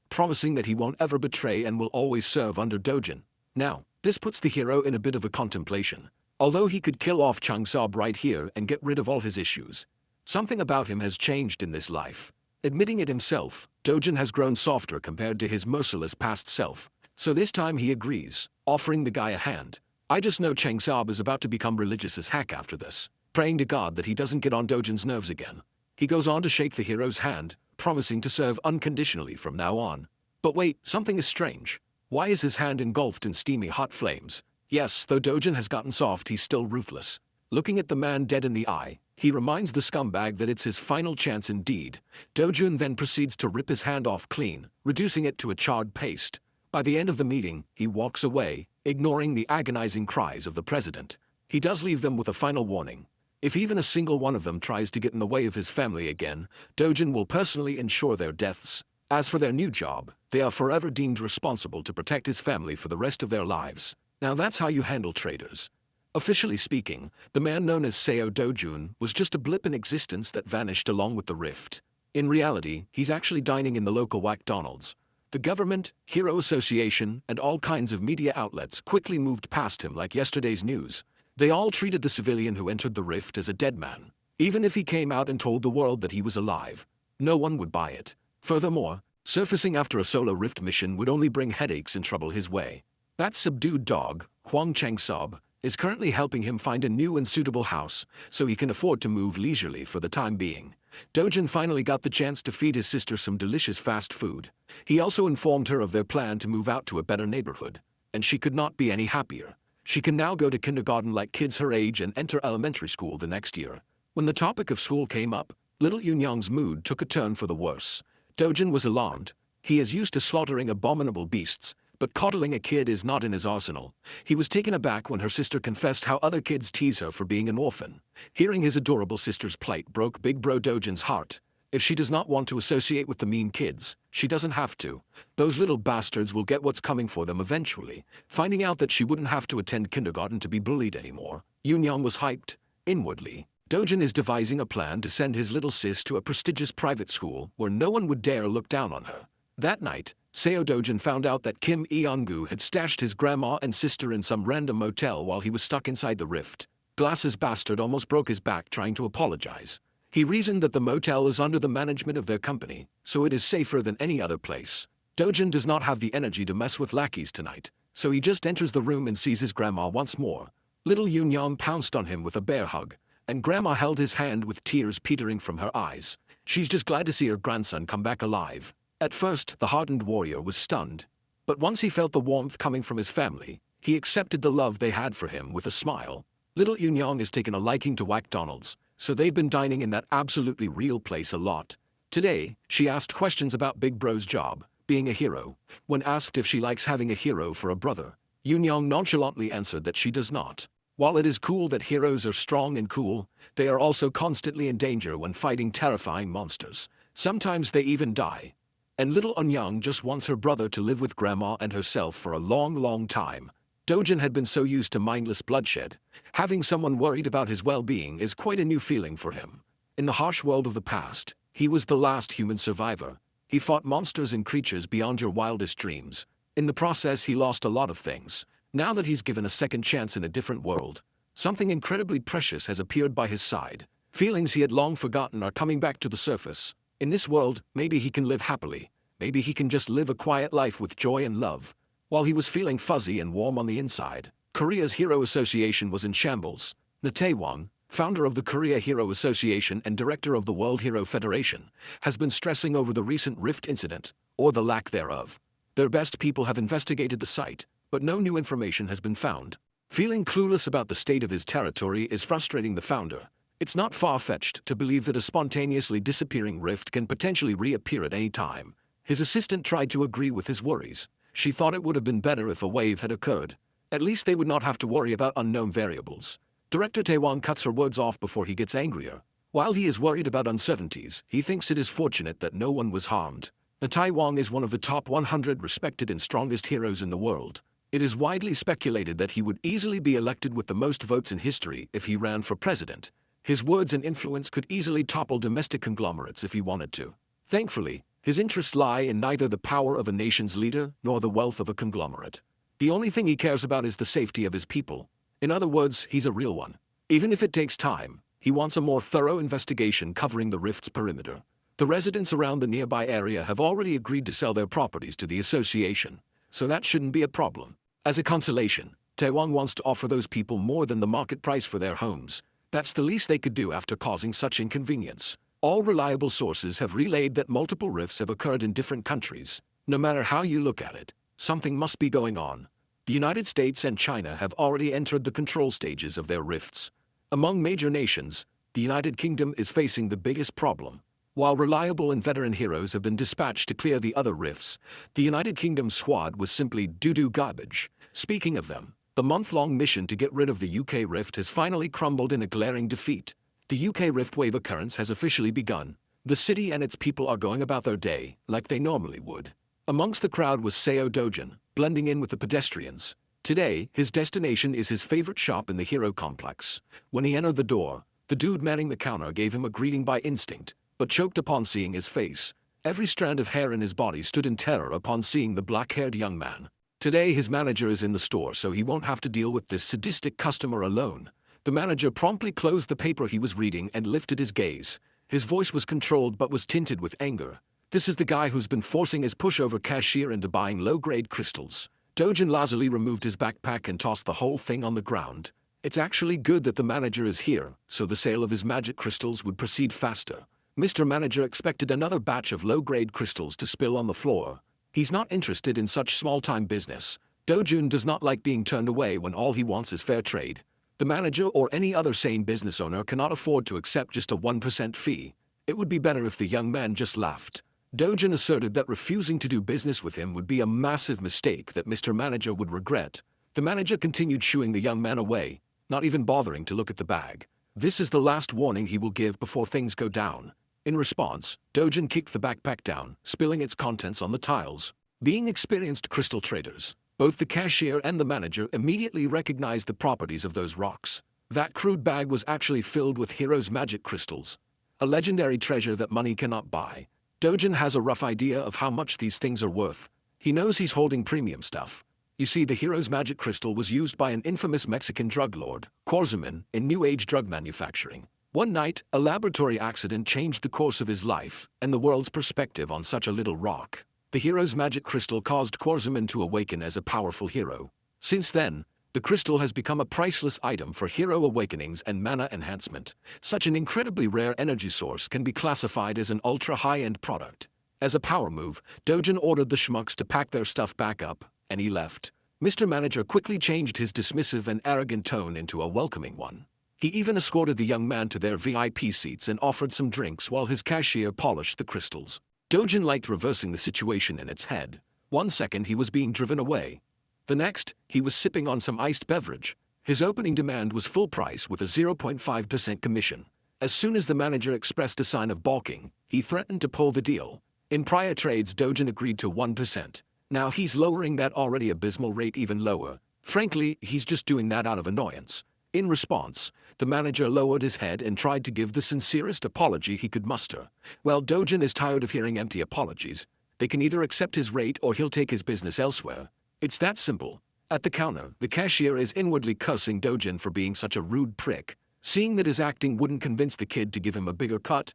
promising that he won't ever betray and will always serve under Dojin. Now, this puts the hero in a bit of a contemplation. Although he could kill off Chang Seob right here and get rid of all his issues, something about him has changed in this life. Admitting it himself, Dojin has grown softer compared to his merciless past self. So this time he agrees, offering the guy a hand. I just know Chang Seob is about to become religious as heck after this, praying to God that he doesn't get on Dojin's nerves again. He goes on to shake the hero's hand, promising to serve unconditionally from now on. But wait, something is strange. Why is his hand engulfed in steamy hot flames? Yes, though Dojin has gotten soft, he's still ruthless. Looking at the man dead in the eye, he reminds the scumbag that it's his final chance indeed. Dojin then proceeds to rip his hand off clean, reducing it to a charred paste. By the end of the meeting, he walks away, ignoring the agonizing cries of the president. He does leave them with a final warning. If even a single one of them tries to get in the way of his family again, Dojin will personally ensure their deaths. As for their new job, they are forever deemed responsible to protect his family for the rest of their lives. Now that's how you handle traitors. Officially speaking, the man known as Seo Dojun was just a blip in existence that vanished along with the rift. In reality, he's actually dining in the local McDonald's. The government, Hero Association, and all kinds of media outlets quickly moved past him like yesterday's news. They all treated the civilian who entered the rift as a dead man. Even if he came out and told the world that he was alive, no one would buy it. Furthermore, surfacing after a solo rift mission would only bring headaches and trouble his way. That subdued dog, Huang Chang Seob, is currently helping him find a new and suitable house so he can afford to move leisurely for the time being. Dojin finally got the chance to feed his sister some delicious fast food. He also informed her of their plan to move out to a better neighborhood, and she could not be any happier. She can now go to kindergarten like kids her age and enter elementary school the next year. When the topic of school came up, little Yunyang's mood took a turn for the worse. Dojin was alarmed. He is used to slaughtering abominable beasts, but coddling a kid is not in his arsenal. He was taken aback when her sister confessed how other kids tease her for being an orphan. Hearing his adorable sister's plight broke Big Bro Dojin's heart. If she does not want to associate with the mean kids, she doesn't have to. Those little bastards will get what's coming for them eventually. Finding out that she wouldn't have to attend kindergarten to be bullied anymore, Yunyang was hyped. Inwardly, Dojin is devising a plan to send his little sis to a prestigious private school where no one would dare look down on her. That night, Seo Dojin found out that Kim Eongu had stashed his grandma and sister in some random motel while he was stuck inside the rift. Glass's bastard almost broke his back trying to apologize. He reasoned that the motel is under the management of their company, so it is safer than any other place. Dojin does not have the energy to mess with lackeys tonight, so he just enters the room and sees his grandma once more. Little Yunyang pounced on him with a bear hug, and grandma held his hand with tears petering from her eyes. She's just glad to see her grandson come back alive. At first, the hardened warrior was stunned, but once he felt the warmth coming from his family, he accepted the love they had for him with a smile. Little Yunyang has taken a liking to McDonald's, so they've been dining in that absolutely real place a lot. Today, she asked questions about Big Bro's job, being a hero. When asked if she likes having a hero for a brother, Yoon nonchalantly answered that she does not. While it is cool that heroes are strong and cool, they are also constantly in danger when fighting terrifying monsters. Sometimes they even die. And little Eunyoung just wants her brother to live with grandma and herself for a long time. Dojin had been so used to mindless bloodshed. Having someone worried about his well-being is quite a new feeling for him. In the harsh world of the past, he was the last human survivor. He fought monsters and creatures beyond your wildest dreams. In the process, he lost a lot of things. Now that he's given a second chance in a different world, something incredibly precious has appeared by his side. Feelings he had long forgotten are coming back to the surface. In this world, maybe he can live happily. Maybe he can just live a quiet life with joy and love. While he was feeling fuzzy and warm on the inside, Korea's Hero Association was in shambles. Na Tae-won, founder of the Korea Hero Association and director of the World Hero Federation, has been stressing over the recent rift incident, or the lack thereof. Their best people have investigated the site, but no new information has been found. Feeling clueless about the state of his territory is frustrating the founder. It's not far-fetched to believe that a spontaneously disappearing rift can potentially reappear at any time. His assistant tried to agree with his worries. She thought it would have been better if a wave had occurred. At least they would not have to worry about unknown variables. Director Tae-won cuts her words off before he gets angrier. While he is worried about uncertainties, he thinks it is fortunate that no one was harmed. Na Tae-won is one of the top 100 respected and strongest heroes in the world. It is widely speculated that he would easily be elected with the most votes in history if he ran for president. His words and influence could easily topple domestic conglomerates if he wanted to. Thankfully, his interests lie in neither the power of a nation's leader nor the wealth of a conglomerate. The only thing he cares about is the safety of his people. In other words, he's a real one. Even if it takes time, he wants a more thorough investigation covering the rift's perimeter. The residents around the nearby area have already agreed to sell their properties to the association, so that shouldn't be a problem. As a consolation, Tae-won wants to offer those people more than the market price for their homes. That's the least they could do after causing such inconvenience. All reliable sources have relayed that multiple rifts have occurred in different countries. No matter how you look at it, something must be going on. The United States and China have already entered the control stages of their rifts. Among major nations, the United Kingdom is facing the biggest problem. While reliable and veteran heroes have been dispatched to clear the other rifts, the United Kingdom squad was simply doo-doo garbage. Speaking of them, the month-long mission to get rid of the UK rift has finally crumbled in a glaring defeat. The UK rift wave occurrence has officially begun. The city and its people are going about their day like they normally would. Amongst the crowd was Seo Dojin, blending in with the pedestrians. Today, his destination is his favorite shop in the hero complex. When he entered the door, the dude manning the counter gave him a greeting by instinct, but choked upon seeing his face. Every strand of hair in his body stood in terror upon seeing the black-haired young man. Today his manager is in the store, so he won't have to deal with this sadistic customer alone. The manager promptly closed the paper he was reading and lifted his gaze. His voice was controlled but was tinted with anger. This is the guy who's been forcing his pushover cashier into buying low-grade crystals. Dojin lazily removed his backpack and tossed the whole thing on the ground. It's actually good that the manager is here, so the sale of his magic crystals would proceed faster. Mr. Manager expected another batch of low-grade crystals to spill on the floor. He's not interested in such small-time business. Dojun does not like being turned away when all he wants is fair trade. The manager or any other sane business owner cannot afford to accept just a 1% fee. It would be better if the young man just laughed. Dojun asserted that refusing to do business with him would be a massive mistake that Mr. Manager would regret. The manager continued shooing the young man away, not even bothering to look at the bag. This is the last warning he will give before things go down. In response, Dojin kicked the backpack down, spilling its contents on the tiles. Being experienced crystal traders, both the cashier and the manager immediately recognized the properties of those rocks. That crude bag was actually filled with Hero's magic crystals, a legendary treasure that money cannot buy. Dojin has a rough idea of how much these things are worth. He knows he's holding premium stuff. You see, the Hero's magic crystal was used by an infamous Mexican drug lord, Corzuman, in New Age drug manufacturing. One night, a laboratory accident changed the course of his life and the world's perspective on such a little rock. The Hero's magic crystal caused Corzuman to awaken as a powerful hero. Since then, the crystal has become a priceless item for hero awakenings and mana enhancement. Such an incredibly rare energy source can be classified as an ultra-high-end product. As a power move, Dojin ordered the schmucks to pack their stuff back up, and he left. Mr. Manager quickly changed his dismissive and arrogant tone into a welcoming one. He even escorted the young man to their VIP seats and offered some drinks while his cashier polished the crystals. Dojin liked reversing the situation in its head. 1 second he was being driven away. The next, he was sipping on some iced beverage. His opening demand was full price with a 0.5% commission. As soon as the manager expressed a sign of balking, he threatened to pull the deal. In prior trades, Dojin agreed to 1%. Now he's lowering that already abysmal rate even lower. Frankly, he's just doing that out of annoyance. In response, the manager lowered his head and tried to give the sincerest apology he could muster. Well, Dojin is tired of hearing empty apologies. They can either accept his rate or he'll take his business elsewhere. It's that simple. At the counter, the cashier is inwardly cursing Dojin for being such a rude prick. Seeing that his acting wouldn't convince the kid to give him a bigger cut,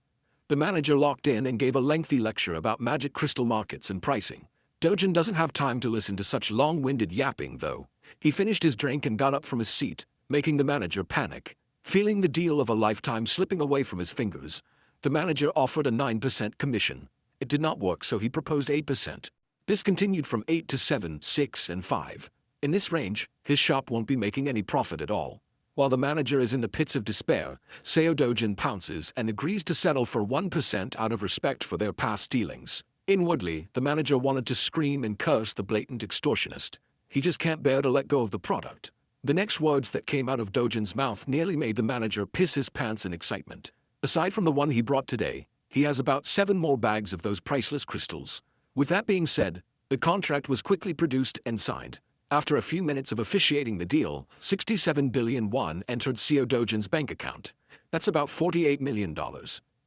the manager locked in and gave a lengthy lecture about magic crystal markets and pricing. Dojin doesn't have time to listen to such long-winded yapping, though. He finished his drink and got up from his seat, making the manager panic. Feeling the deal of a lifetime slipping away from his fingers, the manager offered a 9% commission. It did not work, so he proposed 8%. This continued from 8 to 7, 6, and 5. In this range, his shop won't be making any profit at all. While the manager is in the pits of despair, Seo Dojin pounces and agrees to settle for 1% out of respect for their past dealings. Inwardly, the manager wanted to scream and curse the blatant extortionist. He just can't bear to let go of the product. The next words that came out of Dojin's mouth nearly made the manager piss his pants in excitement. Aside from the one he brought today, he has about 7 more bags of those priceless crystals. With that being said, the contract was quickly produced and signed. After a few minutes of officiating the deal, 67 billion won entered Seo Dojin's bank account. That's about $48 million.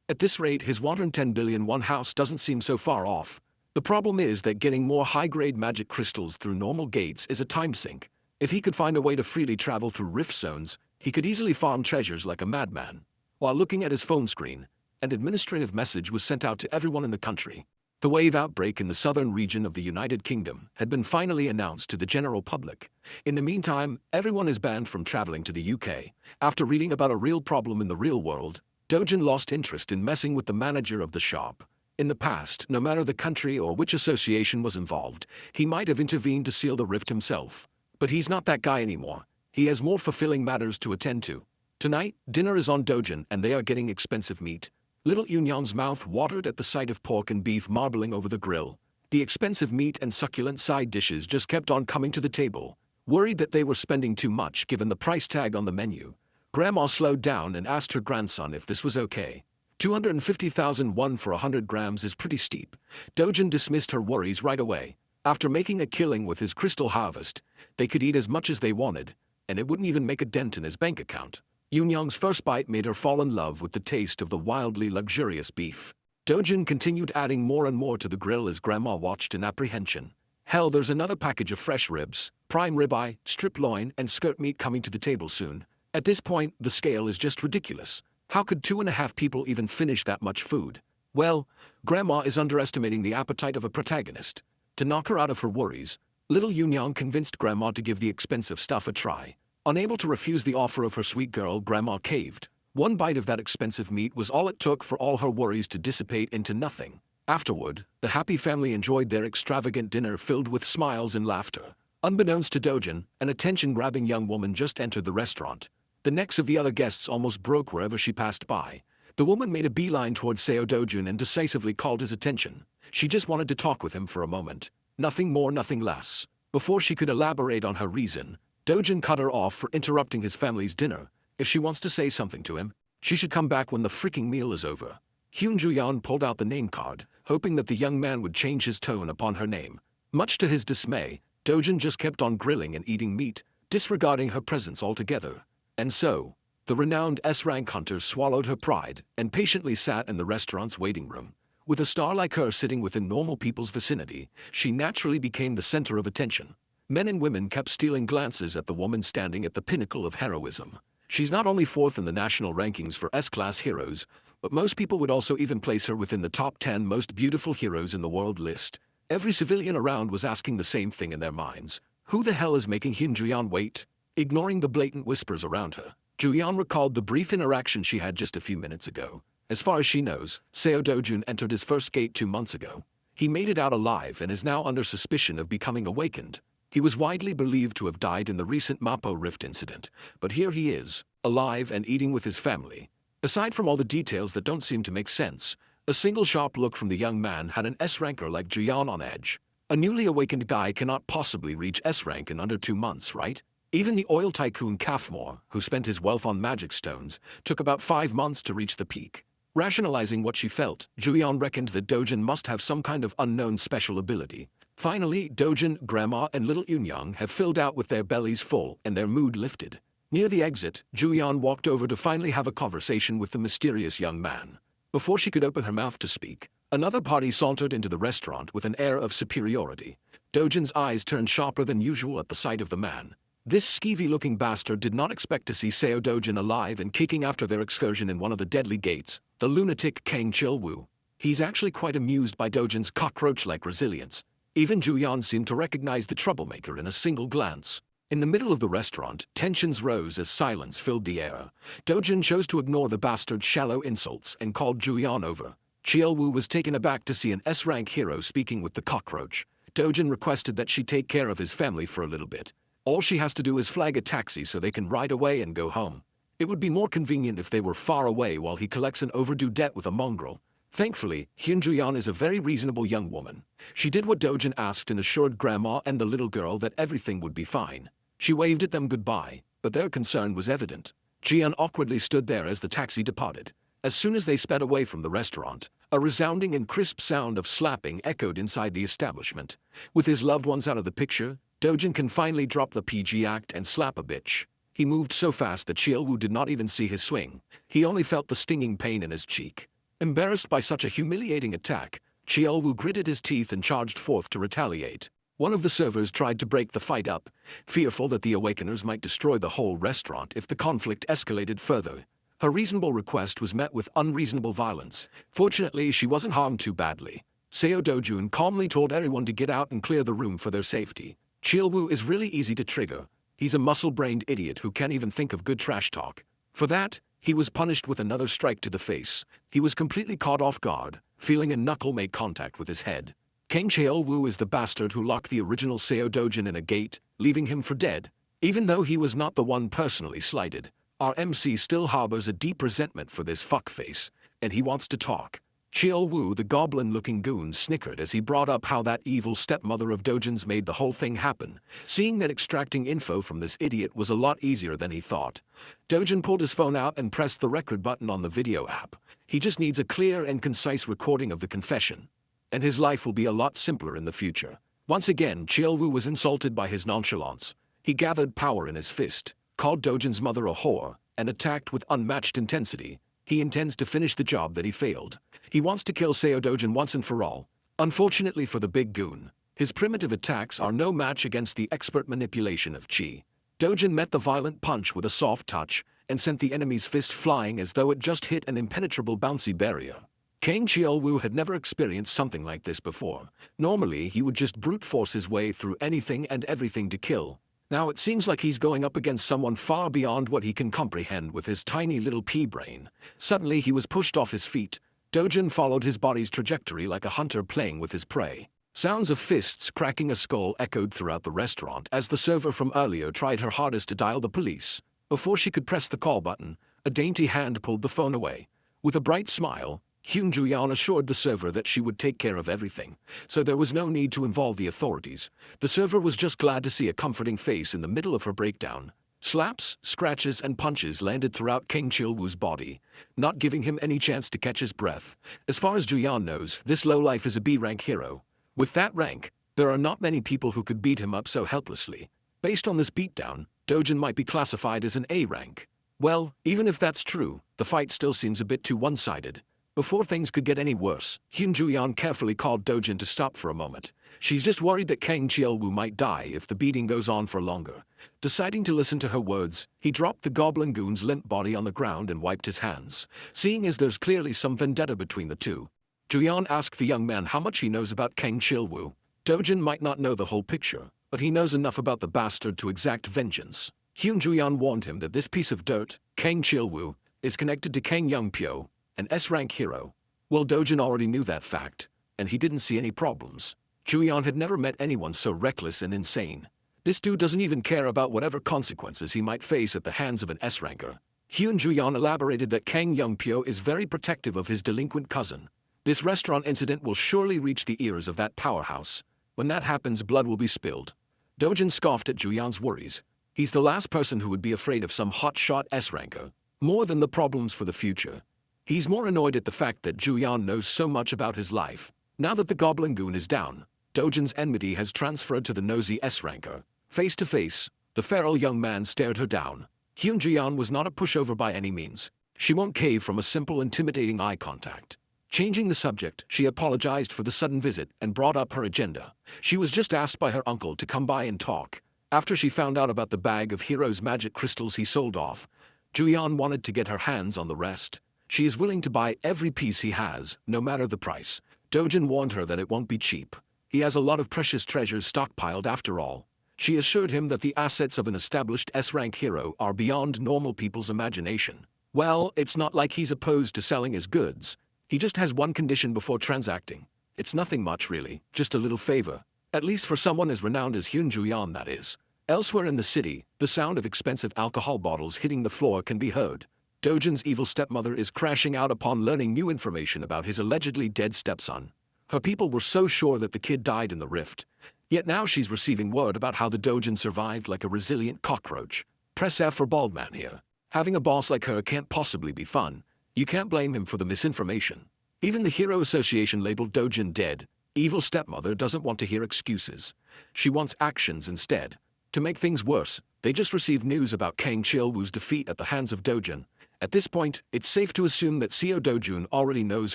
At this rate, his 110 billion won house doesn't seem so far off. The problem is that getting more high-grade magic crystals through normal gates is a time sink. If he could find a way to freely travel through rift zones, he could easily farm treasures like a madman. While looking at his phone screen, an administrative message was sent out to everyone in the country. The wave outbreak in the southern region of the United Kingdom had been finally announced to the general public. In the meantime, everyone is banned from traveling to the UK. After reading about a real problem in the real world, Dojin lost interest in messing with the manager of the shop. In the past, no matter the country or which association was involved, he might have intervened to seal the rift himself. But he's not that guy anymore. He has more fulfilling matters to attend to. Tonight, dinner is on Dojin and they are getting expensive meat. Little Yunyang's mouth watered at the sight of pork and beef marbling over the grill. The expensive meat and succulent side dishes just kept on coming to the table. Worried that they were spending too much given the price tag on the menu, Grandma slowed down and asked her grandson if this was okay. 250,000 won for 100 grams is pretty steep. Dojin dismissed her worries right away. After making a killing with his crystal harvest, they could eat as much as they wanted, and it wouldn't even make a dent in his bank account. Yunyang's first bite made her fall in love with the taste of the wildly luxurious beef. Dojin continued adding more and more to the grill as Grandma watched in apprehension. Hell, there's another package of fresh ribs, prime ribeye, strip loin, and skirt meat coming to the table soon. At this point, the scale is just ridiculous. How could 2.5 people even finish that much food? Well, Grandma is underestimating the appetite of a protagonist. To knock her out of her worries, little Yunyang convinced Grandma to give the expensive stuff a try. Unable to refuse the offer of her sweet girl, Grandma caved. One bite of that expensive meat was all it took for all her worries to dissipate into nothing. Afterward, the happy family enjoyed their extravagant dinner filled with smiles and laughter. Unbeknownst to Dojin, an attention-grabbing young woman just entered the restaurant. The necks of the other guests almost broke wherever she passed by. The woman made a beeline towards Seo Dojin and decisively called his attention. She just wanted to talk with him for a moment. Nothing more, nothing less. Before she could elaborate on her reason, Dojin cut her off for interrupting his family's dinner. If she wants to say something to him, she should come back when the freaking meal is over. Hyun Ju-yeon pulled out the name card, hoping that the young man would change his tone upon her name. Much to his dismay, Dojin just kept on grilling and eating meat, disregarding her presence altogether. And so, the renowned S-rank hunter swallowed her pride and patiently sat in the restaurant's waiting room. With a star like her sitting within normal people's vicinity, she naturally became the center of attention. Men and women kept stealing glances at the woman standing at the pinnacle of heroism. She's not only fourth in the national rankings for S-class heroes, but most people would also even place her within the top 10 most beautiful heroes in the world list. Every civilian around was asking the same thing in their minds. Who the hell is making Hyun Ju-yeon wait? Ignoring the blatant whispers around her, Ju-yeon recalled the brief interaction she had just a few minutes ago. As far as she knows, Seo Dojin entered his first gate 2 months ago. He made it out alive and is now under suspicion of becoming awakened. He was widely believed to have died in the recent Mapo Rift incident, but here he is, alive and eating with his family. Aside from all the details that don't seem to make sense, a single sharp look from the young man had an S-ranker like Juyan on edge. A newly awakened guy cannot possibly reach S-rank in under 2 months, right? Even the oil tycoon Kafmor, who spent his wealth on magic stones, took about 5 months to reach the peak. Rationalizing what she felt, Juyan reckoned that Dojin must have some kind of unknown special ability. Finally, Dojin, Grandma, and little Yunyang have filled out with their bellies full and their mood lifted. Near the exit, Juyan walked over to finally have a conversation with the mysterious young man. Before she could open her mouth to speak, another party sauntered into the restaurant with an air of superiority. Dojin's eyes turned sharper than usual at the sight of the man. This skeevy-looking bastard did not expect to see Seo Dojin alive and kicking after their excursion in one of the deadly gates, the lunatic Kang Chil-woo. He's actually quite amused by Dojin's cockroach-like resilience. Even Juyan seemed to recognize the troublemaker in a single glance. In the middle of the restaurant, tensions rose as silence filled the air. Dojin chose to ignore the bastard's shallow insults and called Juyan over. Chil-woo was taken aback to see an S-rank hero speaking with the cockroach. Dojin requested that she take care of his family for a little bit. All she has to do is flag a taxi so they can ride away and go home. It would be more convenient if they were far away while he collects an overdue debt with a mongrel. Thankfully, Hyun Juyan is a very reasonable young woman. She did what Dojin asked and assured Grandma and the little girl that everything would be fine. She waved at them goodbye, but their concern was evident. Jian awkwardly stood there as the taxi departed. As soon as they sped away from the restaurant, a resounding and crisp sound of slapping echoed inside the establishment. With his loved ones out of the picture, Dojin can finally drop the PG act and slap a bitch. He moved so fast that Chil-woo did not even see his swing. He only felt the stinging pain in his cheek. Embarrassed by such a humiliating attack, Chil-woo gritted his teeth and charged forth to retaliate. One of the servers tried to break the fight up, fearful that the Awakeners might destroy the whole restaurant if the conflict escalated further. Her reasonable request was met with unreasonable violence. Fortunately, she wasn't harmed too badly. Seo Dojun calmly told everyone to get out and clear the room for their safety. Chil-woo is really easy to trigger. He's a muscle-brained idiot who can't even think of good trash talk. For that, he was punished with another strike to the face. He was completely caught off guard, feeling a knuckle make contact with his head. Kang Chil-woo is the bastard who locked the original Seo Dojin in a gate, leaving him for dead. Even though he was not the one personally slighted, our MC still harbors a deep resentment for this fuckface, and he wants to talk. Chil-woo, the goblin-looking goon, snickered as he brought up how that evil stepmother of Dojin's made the whole thing happen, seeing that extracting info from this idiot was a lot easier than he thought. Dojin pulled his phone out and pressed the record button on the video app. He just needs a clear and concise recording of the confession, and his life will be a lot simpler in the future. Once again, Chil-woo was insulted by his nonchalance. He gathered power in his fist, called Dojin's mother a whore, and attacked with unmatched intensity. He intends to finish the job that he failed. He wants to kill Seo Dojin once and for all. Unfortunately for the big goon, his primitive attacks are no match against the expert manipulation of Chi. Dojin met the violent punch with a soft touch and sent the enemy's fist flying as though it just hit an impenetrable bouncy barrier. Kang Chil-woo had never experienced something like this before. Normally, he would just brute force his way through anything and everything to kill. Now it seems like he's going up against someone far beyond what he can comprehend with his tiny little pea-brain. Suddenly he was pushed off his feet. Dojin followed his body's trajectory like a hunter playing with his prey. Sounds of fists cracking a skull echoed throughout the restaurant as the server from earlier tried her hardest to dial the police. Before she could press the call button, a dainty hand pulled the phone away. With a bright smile, Hyun Juyan assured the server that she would take care of everything, so there was no need to involve the authorities. The server was just glad to see a comforting face in the middle of her breakdown. Slaps, scratches, and punches landed throughout Kang Chil-woo's body, not giving him any chance to catch his breath. As far as Juyan knows, this lowlife is a B-rank hero. With that rank, there are not many people who could beat him up so helplessly. Based on this beatdown, Dojin might be classified as an A rank. Well, even if that's true, the fight still seems a bit too one-sided. Before things could get any worse, Hyun Juyan carefully called Dojin to stop for a moment. She's just worried that Kang Chil-woo might die if the beating goes on for longer. Deciding to listen to her words, he dropped the goblin goon's limp body on the ground and wiped his hands, seeing as there's clearly some vendetta between the two. Juyan asked the young man how much he knows about Kang Chil-woo. Dojin might not know the whole picture, but he knows enough about the bastard to exact vengeance. Hyun Juyan warned him that this piece of dirt, Kang Chil-woo, is connected to Kang Young-pyo, an S-rank hero. Well, Dojin already knew that fact, and he didn't see any problems. Juyan had never met anyone so reckless and insane. This dude doesn't even care about whatever consequences he might face at the hands of an S-ranker. Hyun Ju-yeon elaborated that Kang Young-pyo is very protective of his delinquent cousin. This restaurant incident will surely reach the ears of that powerhouse. When that happens, blood will be spilled. Dojin scoffed at Ju-yeon's worries. He's the last person who would be afraid of some hotshot S-ranker, more than the problems for the future. He's more annoyed at the fact that Ju-yeon knows so much about his life. Now that the Goblin Goon is down, Dojin's enmity has transferred to the nosy S-ranker. Face to face, the feral young man stared her down. Hyun Ju-yeon was not a pushover by any means. She won't cave from a simple intimidating eye contact. Changing the subject, she apologized for the sudden visit and brought up her agenda. She was just asked by her uncle to come by and talk. After she found out about the bag of Hero's magic crystals he sold off, Ju-yeon wanted to get her hands on the rest. She is willing to buy every piece he has, no matter the price. Dojin warned her that it won't be cheap. He has a lot of precious treasures stockpiled after all. She assured him that the assets of an established S-rank hero are beyond normal people's imagination. Well, it's not like he's opposed to selling his goods. He just has one condition before transacting. It's nothing much really, just a little favor. At least for someone as renowned as Hyun Ju-yeon, that is. Elsewhere in the city, the sound of expensive alcohol bottles hitting the floor can be heard. Dojin's evil stepmother is crashing out upon learning new information about his allegedly dead stepson. Her people were so sure that the kid died in the rift. Yet now she's receiving word about how the Dojin survived like a resilient cockroach. Press F for bald man here. Having a boss like her can't possibly be fun. You can't blame him for the misinformation. Even the Hero Association labeled Dojin dead. Evil stepmother doesn't want to hear excuses. She wants actions instead. To make things worse, they just received news about Kang Chil-woo's defeat at the hands of Dojin. At this point, it's safe to assume that Seo Dojun already knows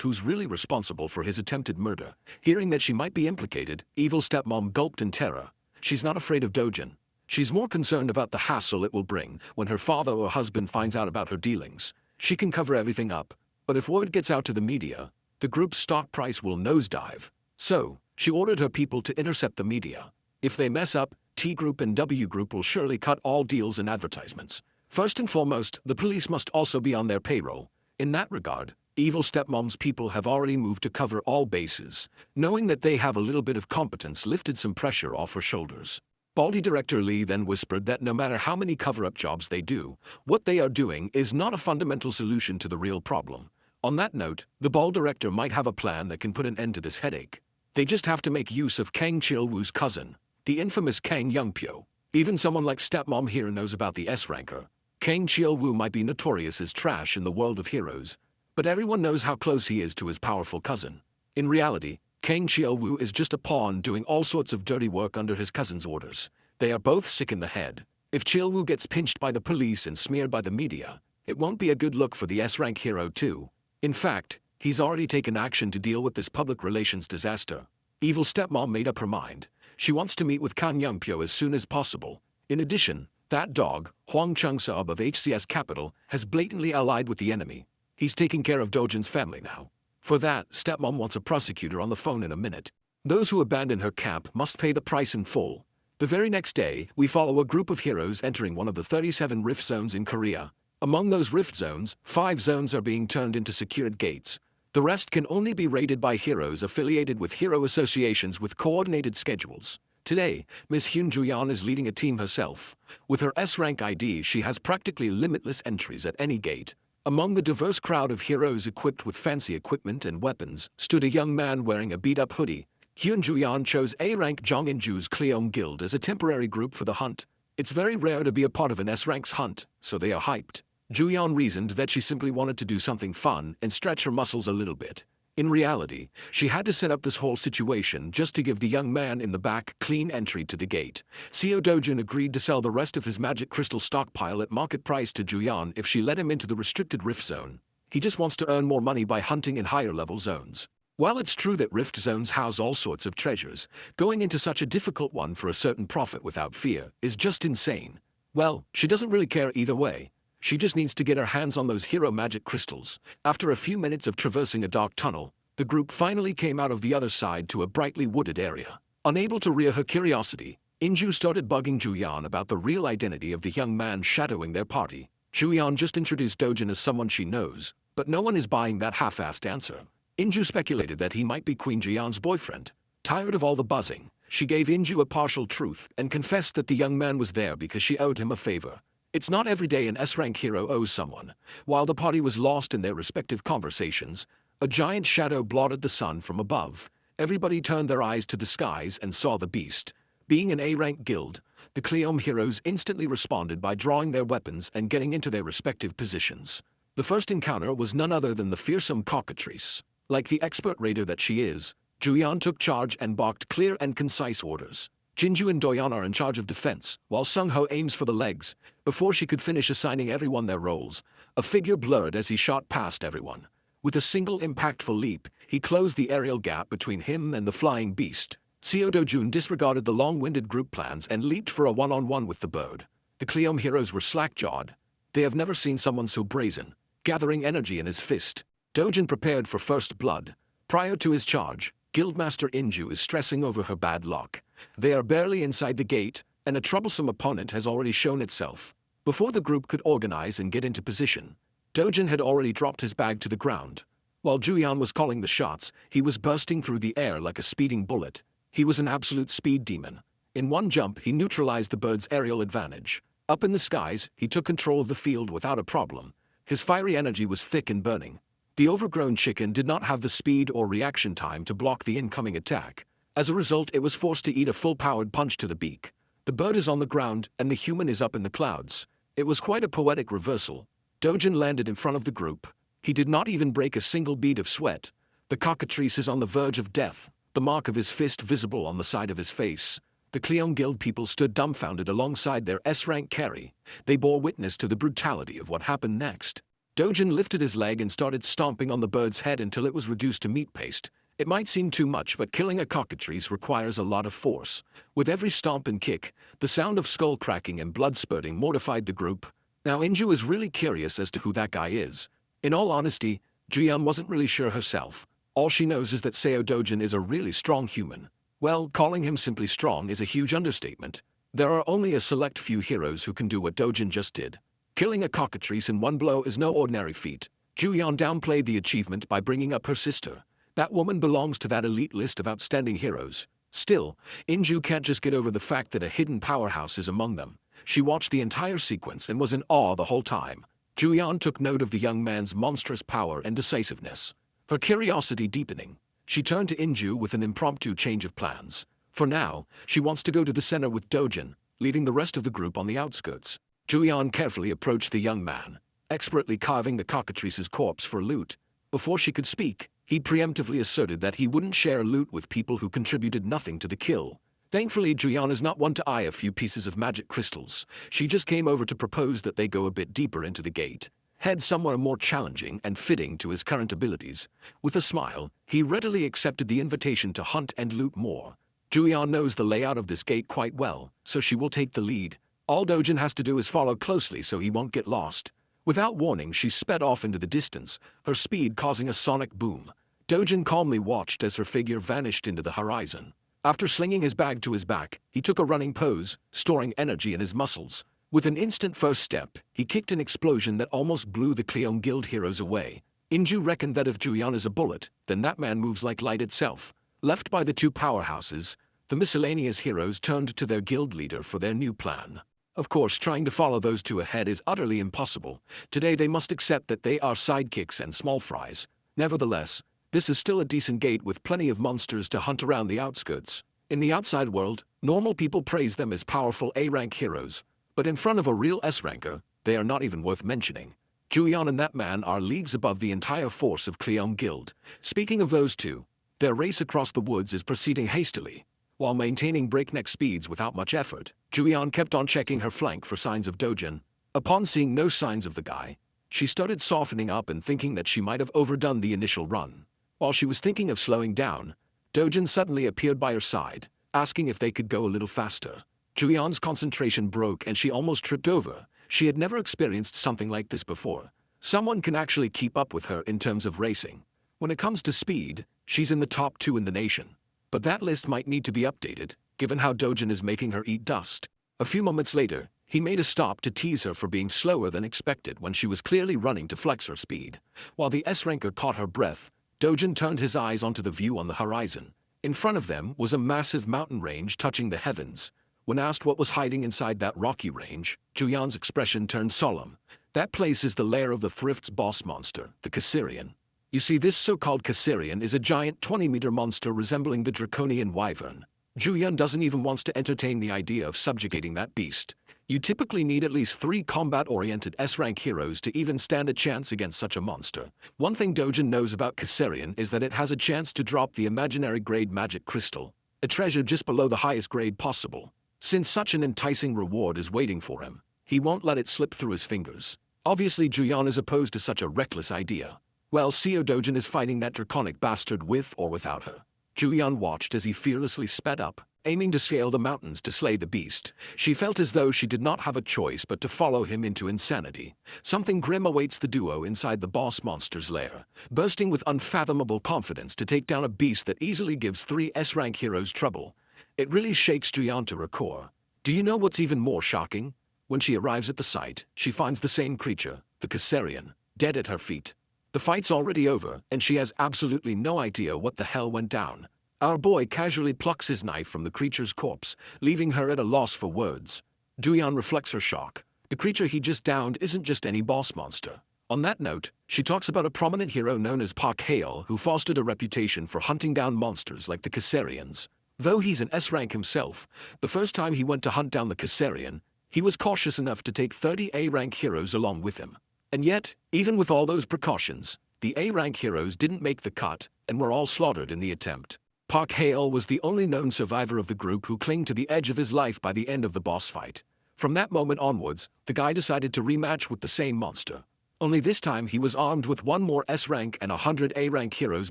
who's really responsible for his attempted murder. Hearing that she might be implicated, evil stepmom gulped in terror. She's not afraid of Dojin. She's more concerned about the hassle it will bring when her father or husband finds out about her dealings. She can cover everything up, but if word gets out to the media, the group's stock price will nosedive. So, she ordered her people to intercept the media. If they mess up, T Group and W Group will surely cut all deals and advertisements. First and foremost, the police must also be on their payroll. In that regard, evil stepmom's people have already moved to cover all bases. Knowing that they have a little bit of competence lifted some pressure off her shoulders. Baldy Director Lee then whispered that no matter how many cover-up jobs they do, what they are doing is not a fundamental solution to the real problem. On that note, the bald director might have a plan that can put an end to this headache. They just have to make use of Kang Chil-woo's cousin, the infamous Kang Young-pyo. Even someone like stepmom here knows about the S-ranker. Kang Chil-woo might be notorious as trash in the world of heroes, but everyone knows how close he is to his powerful cousin. In reality, Kang Chil-woo is just a pawn doing all sorts of dirty work under his cousin's orders. They are both sick in the head. If Chil-woo gets pinched by the police and smeared by the media, it won't be a good look for the S-rank hero too. In fact, he's already taken action to deal with this public relations disaster. Evil stepmom made up her mind. She wants to meet with Kang Young-pyo as soon as possible. In addition, that dog, Hwang Chung-seob of HCS Capital, has blatantly allied with the enemy. He's taking care of Dojin's family now. For that, stepmom wants a prosecutor on the phone in a minute. Those who abandon her camp must pay the price in full. The very next day, we follow a group of heroes entering one of the 37 rift zones in Korea. Among those rift zones, 5 zones are being turned into secured gates. The rest can only be raided by heroes affiliated with hero associations with coordinated schedules. Today, Ms. Hyun Ju-yeon is leading a team herself. With her S-rank ID, she has practically limitless entries at any gate. Among the diverse crowd of heroes equipped with fancy equipment and weapons, stood a young man wearing a beat-up hoodie. Hyun Ju-yeon chose A-rank Jong-in-ju's Cleom Guild as a temporary group for the hunt. It's very rare to be a part of an S-rank's hunt, so they are hyped. Ju-yeon reasoned that she simply wanted to do something fun and stretch her muscles a little bit. In reality, she had to set up this whole situation just to give the young man in the back clean entry to the gate. Seo Dojin agreed to sell the rest of his magic crystal stockpile at market price to Ju-yeon if she let him into the restricted rift zone. He just wants to earn more money by hunting in higher level zones. While it's true that rift zones house all sorts of treasures, going into such a difficult one for a certain profit without fear is just insane. Well, she doesn't really care either way. She just needs to get her hands on those hero magic crystals. After a few minutes of traversing a dark tunnel, the group finally came out of the other side to a brightly wooded area. Unable to rear her curiosity, Inju started bugging Ju-yeon about the real identity of the young man shadowing their party. Ju-yeon just introduced Dojin as someone she knows, but no one is buying that half-assed answer. Inju speculated that he might be Queen Ji-yeon's boyfriend. Tired of all the buzzing, She gave Inju a partial truth and confessed that the young man was there because she owed him a favor. It's not every day an S-rank hero owes someone. While the party was lost in their respective conversations, a giant shadow blotted the sun from above. Everybody turned their eyes to the skies and saw the beast. Being an A-rank guild, the Cleom heroes instantly responded by drawing their weapons and getting into their respective positions. The first encounter was none other than the fearsome cockatrice. Like the expert raider that she is, Juyeon took charge and barked clear and concise orders. Jinju and Doyeon are in charge of defense, while Sungho aims for the legs. Before she could finish assigning everyone their roles, a figure blurred as he shot past everyone. With a single impactful leap, he closed the aerial gap between him and the flying beast. Seo Dojun disregarded the long-winded group plans and leaped for a one-on-one with the bird. The Cleom heroes were slack-jawed. They have never seen someone so brazen, gathering energy in his fist. Dojun prepared for first blood. Prior to his charge, Guildmaster Inju is stressing over her bad luck. They are barely inside the gate, and a troublesome opponent has already shown itself. Before the group could organize and get into position, Dojun had already dropped his bag to the ground. While Juyeon was calling the shots, he was bursting through the air like a speeding bullet. He was an absolute speed demon. In one jump, he neutralized the bird's aerial advantage. Up in the skies, he took control of the field without a problem. His fiery energy was thick and burning. The overgrown chicken did not have the speed or reaction time to block the incoming attack. As a result, it was forced to eat a full-powered punch to the beak. The bird is on the ground, and the human is up in the clouds. It was quite a poetic reversal. Dojun landed in front of the group. He did not even break a single bead of sweat. The cockatrice is on the verge of death, the mark of his fist visible on the side of his face. The Cleom Guild people stood dumbfounded alongside their S-rank carry. They bore witness to the brutality of what happened next. Dojun lifted his leg and started stomping on the bird's head until it was reduced to meat paste. It might seem too much, but killing a cockatrice requires a lot of force. With every stomp and kick, the sound of skull cracking and blood spurting mortified the group. Now Inju is really curious as to who that guy is. In all honesty, Juyeon wasn't really sure herself. All she knows is that Seo Dojun is a really strong human. Well, calling him simply strong is a huge understatement. There are only a select few heroes who can do what Dojun just did. Killing a cockatrice in one blow is no ordinary feat. Juyeon downplayed the achievement by bringing up her sister. That woman belongs to that elite list of outstanding heroes. Still, Inju can't just get over the fact that a hidden powerhouse is among them. She watched the entire sequence and was in awe the whole time. Juyeon took note of the young man's monstrous power and decisiveness. Her curiosity deepening, she turned to Inju with an impromptu change of plans. For now, she wants to go to the center with Dojun, leaving the rest of the group on the outskirts. Juyeon carefully approached the young man, expertly carving the cockatrice's corpse for loot. Before she could speak, he preemptively asserted that he wouldn't share loot with people who contributed nothing to the kill. Thankfully, Juyeon is not one to eye a few pieces of magic crystals. She just came over to propose that they go a bit deeper into the gate, head somewhere more challenging and fitting to his current abilities. With a smile, he readily accepted the invitation to hunt and loot more. Juyeon knows the layout of this gate quite well, so she will take the lead. All Dojun has to do is follow closely so he won't get lost. Without warning, she sped off into the distance, her speed causing a sonic boom. Dojun calmly watched as her figure vanished into the horizon. After slinging his bag to his back, he took a running pose, storing energy in his muscles. With an instant first step, he kicked an explosion that almost blew the Cleom Guild heroes away. Inju reckoned that if Juyeon is a bullet, then that man moves like light itself. Left by the two powerhouses, the miscellaneous heroes turned to their guild leader for their new plan. Of course, trying to follow those two ahead is utterly impossible. Today they must accept that they are sidekicks and small fries. Nevertheless, this is still a decent gate with plenty of monsters to hunt around the outskirts. In the outside world, normal people praise them as powerful A-rank heroes, but in front of a real S-ranker, they are not even worth mentioning. Juyeon and that man are leagues above the entire force of Cleom Guild. Speaking of those two, their race across the woods is proceeding hastily. While maintaining breakneck speeds without much effort, Juyeon kept on checking her flank for signs of Dojun. Upon seeing no signs of the guy, she started softening up and thinking that she might have overdone the initial run. While she was thinking of slowing down, Dojun suddenly appeared by her side, asking if they could go a little faster. Juyeon's concentration broke and she almost tripped over. She had never experienced something like this before. Someone can actually keep up with her in terms of racing. When it comes to speed, she's in the top 2 in the nation. But that list might need to be updated, given how Dojun is making her eat dust. A few moments later, he made a stop to tease her for being slower than expected when she was clearly running to flex her speed. While the S-ranker caught her breath, Dojun turned his eyes onto the view on the horizon. In front of them was a massive mountain range touching the heavens. When asked what was hiding inside that rocky range, Juyan's expression turned solemn. That place is the lair of the thrift's boss monster, the Caesarian. You see, this so-called Caesarian is a giant 20-meter monster resembling the draconian wyvern. Juyan doesn't even want to entertain the idea of subjugating that beast. You typically need at least 3 combat-oriented S-rank heroes to even stand a chance against such a monster. One thing Dojin knows about Caesarian is that it has a chance to drop the imaginary grade magic crystal, a treasure just below the highest grade possible. Since such an enticing reward is waiting for him, he won't let it slip through his fingers. Obviously, Juyan is opposed to such a reckless idea. Well, Seo Dojin is fighting that draconic bastard with or without her. Juyan watched as he fearlessly sped up, aiming to scale the mountains to slay the beast. She felt as though she did not have a choice but to follow him into insanity. Something grim awaits the duo inside the boss monster's lair, bursting with unfathomable confidence to take down a beast that easily gives 3 S-rank heroes trouble. It really shakes Juyan to her core. Do you know what's even more shocking? When she arrives at the site, she finds the same creature, the Caesarian, dead at her feet. The fight's already over, and she has absolutely no idea what the hell went down. Our boy casually plucks his knife from the creature's corpse, leaving her at a loss for words. Juyan reflects her shock. The creature he just downed isn't just any boss monster. On that note, she talks about a prominent hero known as Park Hae-il who fostered a reputation for hunting down monsters like the Caesarians. Though he's an S-rank himself, the first time he went to hunt down the Caesarian, he was cautious enough to take 30 A-rank heroes along with him. And yet, even with all those precautions, the A-rank heroes didn't make the cut and were all slaughtered in the attempt. Park Hae-il was the only known survivor of the group who clung to the edge of his life by the end of the boss fight. From that moment onwards, the guy decided to rematch with the same monster. Only this time he was armed with 1 more S-rank and 100 A-rank heroes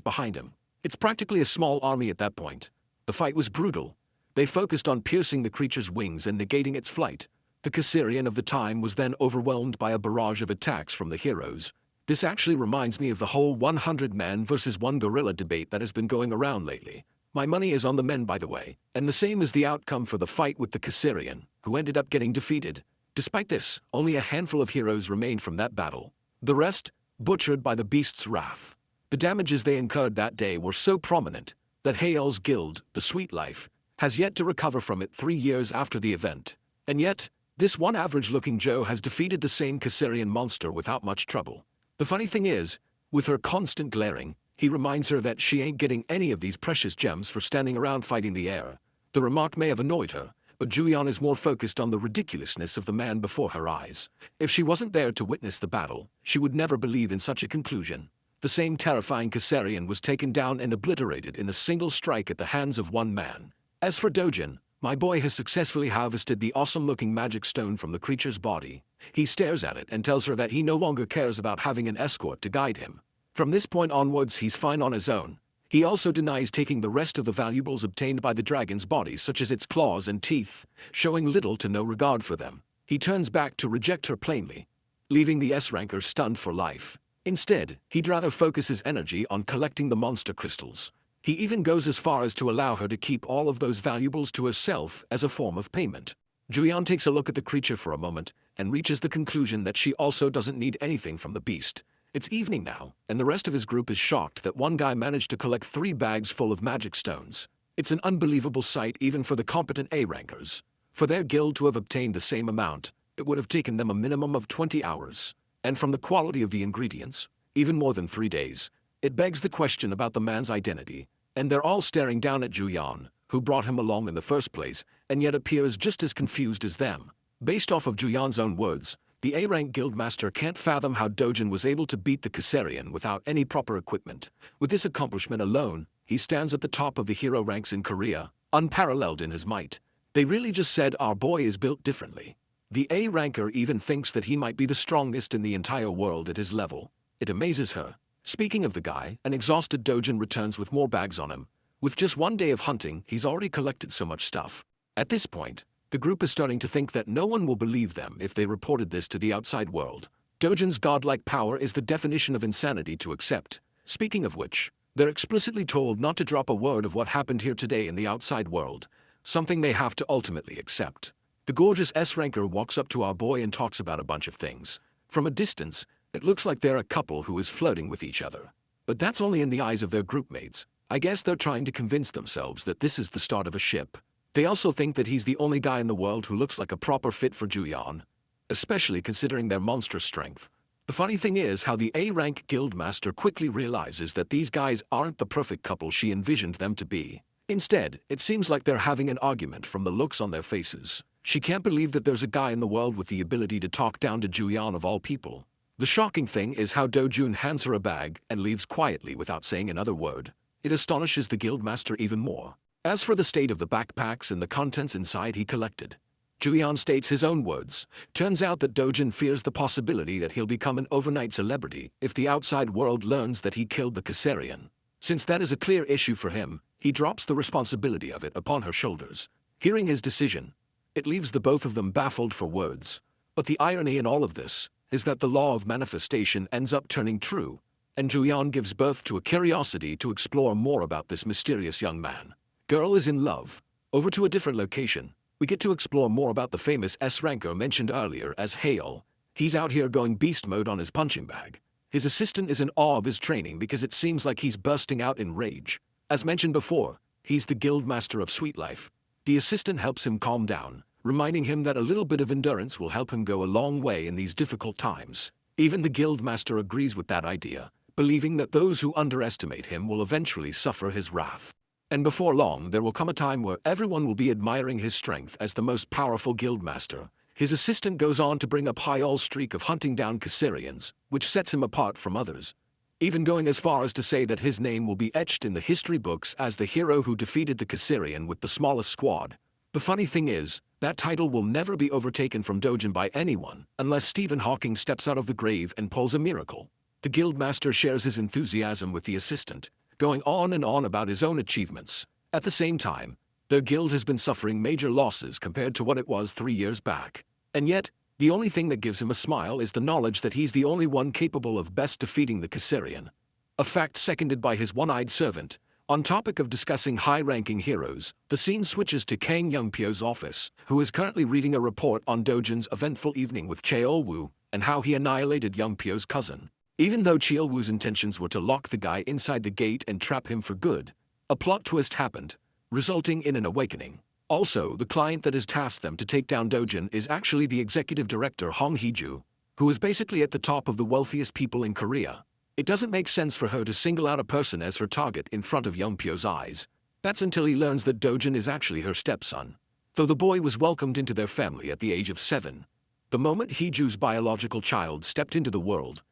behind him. It's practically a small army at that point. The fight was brutal. They focused on piercing the creature's wings and negating its flight. The Caesarian of the time was then overwhelmed by a barrage of attacks from the heroes. This actually reminds me of the whole 100-man versus 1 gorilla debate that has been going around lately. My money is on the men, by the way, and the same is the outcome for the fight with the Caesarian, who ended up getting defeated. Despite this, only a handful of heroes remained from that battle. The rest, butchered by the beast's wrath. The damages they incurred that day were so prominent that Hae-il's guild, the Sweet Life, has yet to recover from it 3 years after the event. And yet, this one average-looking Joe has defeated the same Caesarian monster without much trouble. The funny thing is, with her constant glaring, he reminds her that she ain't getting any of these precious gems for standing around fighting the air. The remark may have annoyed her, but Juyan is more focused on the ridiculousness of the man before her eyes. If she wasn't there to witness the battle, she would never believe in such a conclusion. The same terrifying Caesarian was taken down and obliterated in a single strike at the hands of 1 man. As for Dojin, my boy has successfully harvested the awesome-looking magic stone from the creature's body. He stares at it and tells her that he no longer cares about having an escort to guide him. From this point onwards, he's fine on his own. He also denies taking the rest of the valuables obtained by the dragon's body, such as its claws and teeth, showing little to no regard for them. He turns back to reject her plainly, leaving the S-ranker stunned for life. Instead, he'd rather focus his energy on collecting the monster crystals. He even goes as far as to allow her to keep all of those valuables to herself as a form of payment. Juyan takes a look at the creature for a moment and reaches the conclusion that she also doesn't need anything from the beast. It's evening now, and the rest of his group is shocked that one guy managed to collect 3 bags full of magic stones. It's an unbelievable sight even for the competent A-rankers. For their guild to have obtained the same amount, it would have taken them a minimum of 20 hours. And from the quality of the ingredients, even more than 3 days. It begs the question about the man's identity, and they're all staring down at Juyan, who brought him along in the first place, and yet appears just as confused as them. Based off of Juyan's own words, the A-rank guildmaster can't fathom how Dojin was able to beat the Caesarian without any proper equipment. With this accomplishment alone, he stands at the top of the hero ranks in Korea, unparalleled in his might. They really just said our boy is built differently. The A-ranker even thinks that he might be the strongest in the entire world at his level. It amazes her. Speaking of the guy, an exhausted Dojin returns with more bags on him. With just 1 day of hunting, he's already collected so much stuff. At this point, the group is starting to think that no one will believe them if they reported this to the outside world. Dojin's godlike power is the definition of insanity to accept. Speaking of which, they're explicitly told not to drop a word of what happened here today in the outside world, something they have to ultimately accept. The gorgeous S-ranker walks up to our boy and talks about a bunch of things. From a distance, it looks like they're a couple who is flirting with each other. But that's only in the eyes of their group mates. I guess they're trying to convince themselves that this is the start of a ship. They also think that he's the only guy in the world who looks like a proper fit for Juyeon, especially considering their monstrous strength. The funny thing is how the A-rank guildmaster quickly realizes that these guys aren't the perfect couple she envisioned them to be. Instead, it seems like they're having an argument from the looks on their faces. She can't believe that there's a guy in the world with the ability to talk down to Juyeon of all people. The shocking thing is how Dojun hands her a bag and leaves quietly without saying another word. It astonishes the guildmaster even more. As for the state of the backpacks and the contents inside he collected, Juyeon states his own words. Turns out that Dojun fears the possibility that he'll become an overnight celebrity if the outside world learns that he killed the Caesarian. Since that is a clear issue for him, he drops the responsibility of it upon her shoulders. Hearing his decision, it leaves the both of them baffled for words. But the irony in all of this is that the law of manifestation ends up turning true, and Juyeon gives birth to a curiosity to explore more about this mysterious young man. Girl is in love. Over to a different location, we get to explore more about the famous S-ranker mentioned earlier as Hale. He's out here going beast mode on his punching bag. His assistant is in awe of his training because it seems like he's bursting out in rage. As mentioned before, he's the guild master of Sweet Life. The assistant helps him calm down, reminding him that a little bit of endurance will help him go a long way in these difficult times. Even the guild master agrees with that idea, believing that those who underestimate him will eventually suffer his wrath. And before long there will come a time where everyone will be admiring his strength as the most powerful guildmaster. His assistant goes on to bring up Hyal's streak of hunting down Caesarians, which sets him apart from others, even going as far as to say that his name will be etched in the history books as the hero who defeated the Caesarian with the smallest squad. The funny thing is, that title will never be overtaken from Dojin by anyone unless Stephen Hawking steps out of the grave and pulls a miracle. The guildmaster shares his enthusiasm with the assistant, going on and on about his own achievements. At the same time, their guild has been suffering major losses compared to what it was 3 years back. And yet, the only thing that gives him a smile is the knowledge that he's the only one capable of best defeating the Caesarian. A fact seconded by his one-eyed servant. On topic of discussing high-ranking heroes, the scene switches to Kang Youngpyo's office, who is currently reading a report on Dojin's eventful evening with Cheol-woo and how he annihilated Youngpyo's cousin. Even though Cheol-woo's intentions were to lock the guy inside the gate and trap him for good, a plot twist happened, resulting in an awakening. Also, the client that has tasked them to take down Dojin is actually the executive director Hong Hee-ju, who is basically at the top of the wealthiest people in Korea. It doesn't make sense for her to single out a person as her target in front of Youngpyo's eyes. That's until he learns that Dojin is actually her stepson. Though the boy was welcomed into their family at the age of 7, the moment Hee-ju's biological child stepped into the world,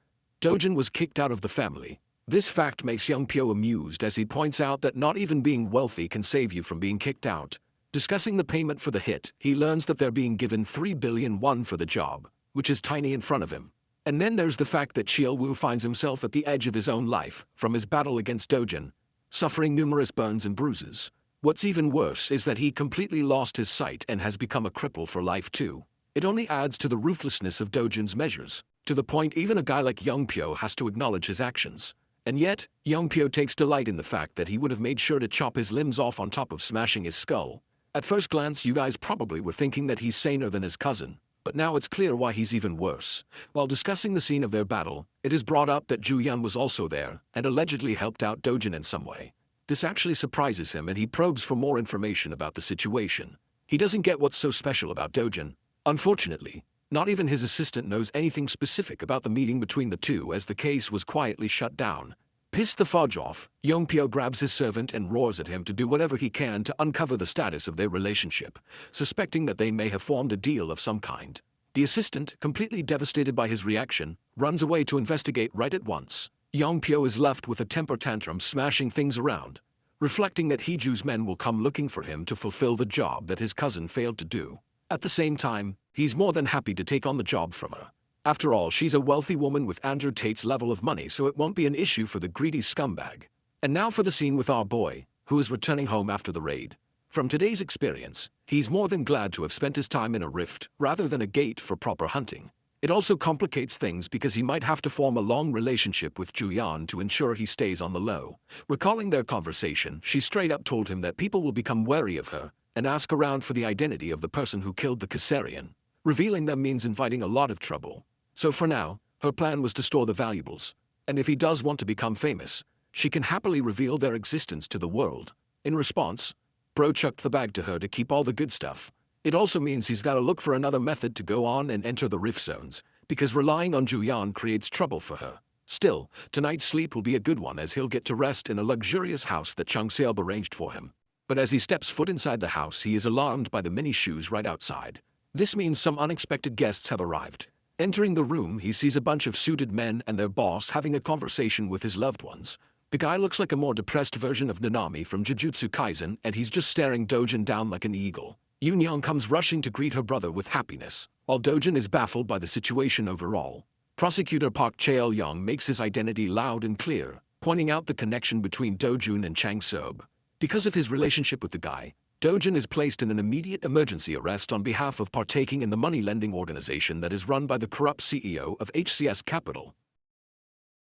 Dojin was kicked out of the family. This fact makes Youngpyo amused as he points out that not even being wealthy can save you from being kicked out. Discussing the payment for the hit, he learns that they're being given 3 billion won for the job, which is tiny in front of him. And then there's the fact that Cheol-woo finds himself at the edge of his own life from his battle against Dojin, suffering numerous burns and bruises. What's even worse is that he completely lost his sight and has become a cripple for life too. It only adds to the ruthlessness of Dojin's measures, to the point even a guy like Youngpyo has to acknowledge his actions. And yet, Youngpyo takes delight in the fact that he would have made sure to chop his limbs off on top of smashing his skull. At first glance you guys probably were thinking that he's saner than his cousin, but now it's clear why he's even worse. While discussing the scene of their battle, it is brought up that Ju-yeon was also there and allegedly helped out Dojin in some way. This actually surprises him and he probes for more information about the situation. He doesn't get what's so special about Dojin. Unfortunately, not even his assistant knows anything specific about the meeting between the two as the case was quietly shut down. Pissed the fudge off, Youngpyo grabs his servant and roars at him to do whatever he can to uncover the status of their relationship, suspecting that they may have formed a deal of some kind. The assistant, completely devastated by his reaction, runs away to investigate right at once. Youngpyo is left with a temper tantrum smashing things around, reflecting that Hee-ju's men will come looking for him to fulfill the job that his cousin failed to do. At the same time, he's more than happy to take on the job from her. After all, she's a wealthy woman with Andrew Tate's level of money, so it won't be an issue for the greedy scumbag. And now for the scene with our boy, who is returning home after the raid. From today's experience, he's more than glad to have spent his time in a rift rather than a gate for proper hunting. It also complicates things because he might have to form a long relationship with Ju-yeon to ensure he stays on the low. Recalling their conversation, she straight up told him that people will become wary of her and ask around for the identity of the person who killed the Caesarian. Revealing them means inviting a lot of trouble. So for now, her plan was to store the valuables, and if he does want to become famous, she can happily reveal their existence to the world. In response, Bro chucked the bag to her to keep all the good stuff. It also means he's gotta look for another method to go on and enter the rift zones, because relying on Juyan creates trouble for her. Still, tonight's sleep will be a good one as he'll get to rest in a luxurious house that Chung Seob arranged for him. But as he steps foot inside the house, he is alarmed by the many shoes right outside. This means some unexpected guests have arrived. Entering the room, he sees a bunch of suited men and their boss having a conversation with his loved ones. The guy looks like a more depressed version of Nanami from Jujutsu Kaisen, and he's just staring Dojin down like an eagle. Yoon comes rushing to greet her brother with happiness, while Dojin is baffled by the situation overall. Prosecutor Park Chael-young makes his identity loud and clear, pointing out the connection between Dojun and Chang Seob. Because of his relationship with the guy, Dojin is placed in an immediate emergency arrest on behalf of partaking in the money-lending organization that is run by the corrupt CEO of HCS Capital.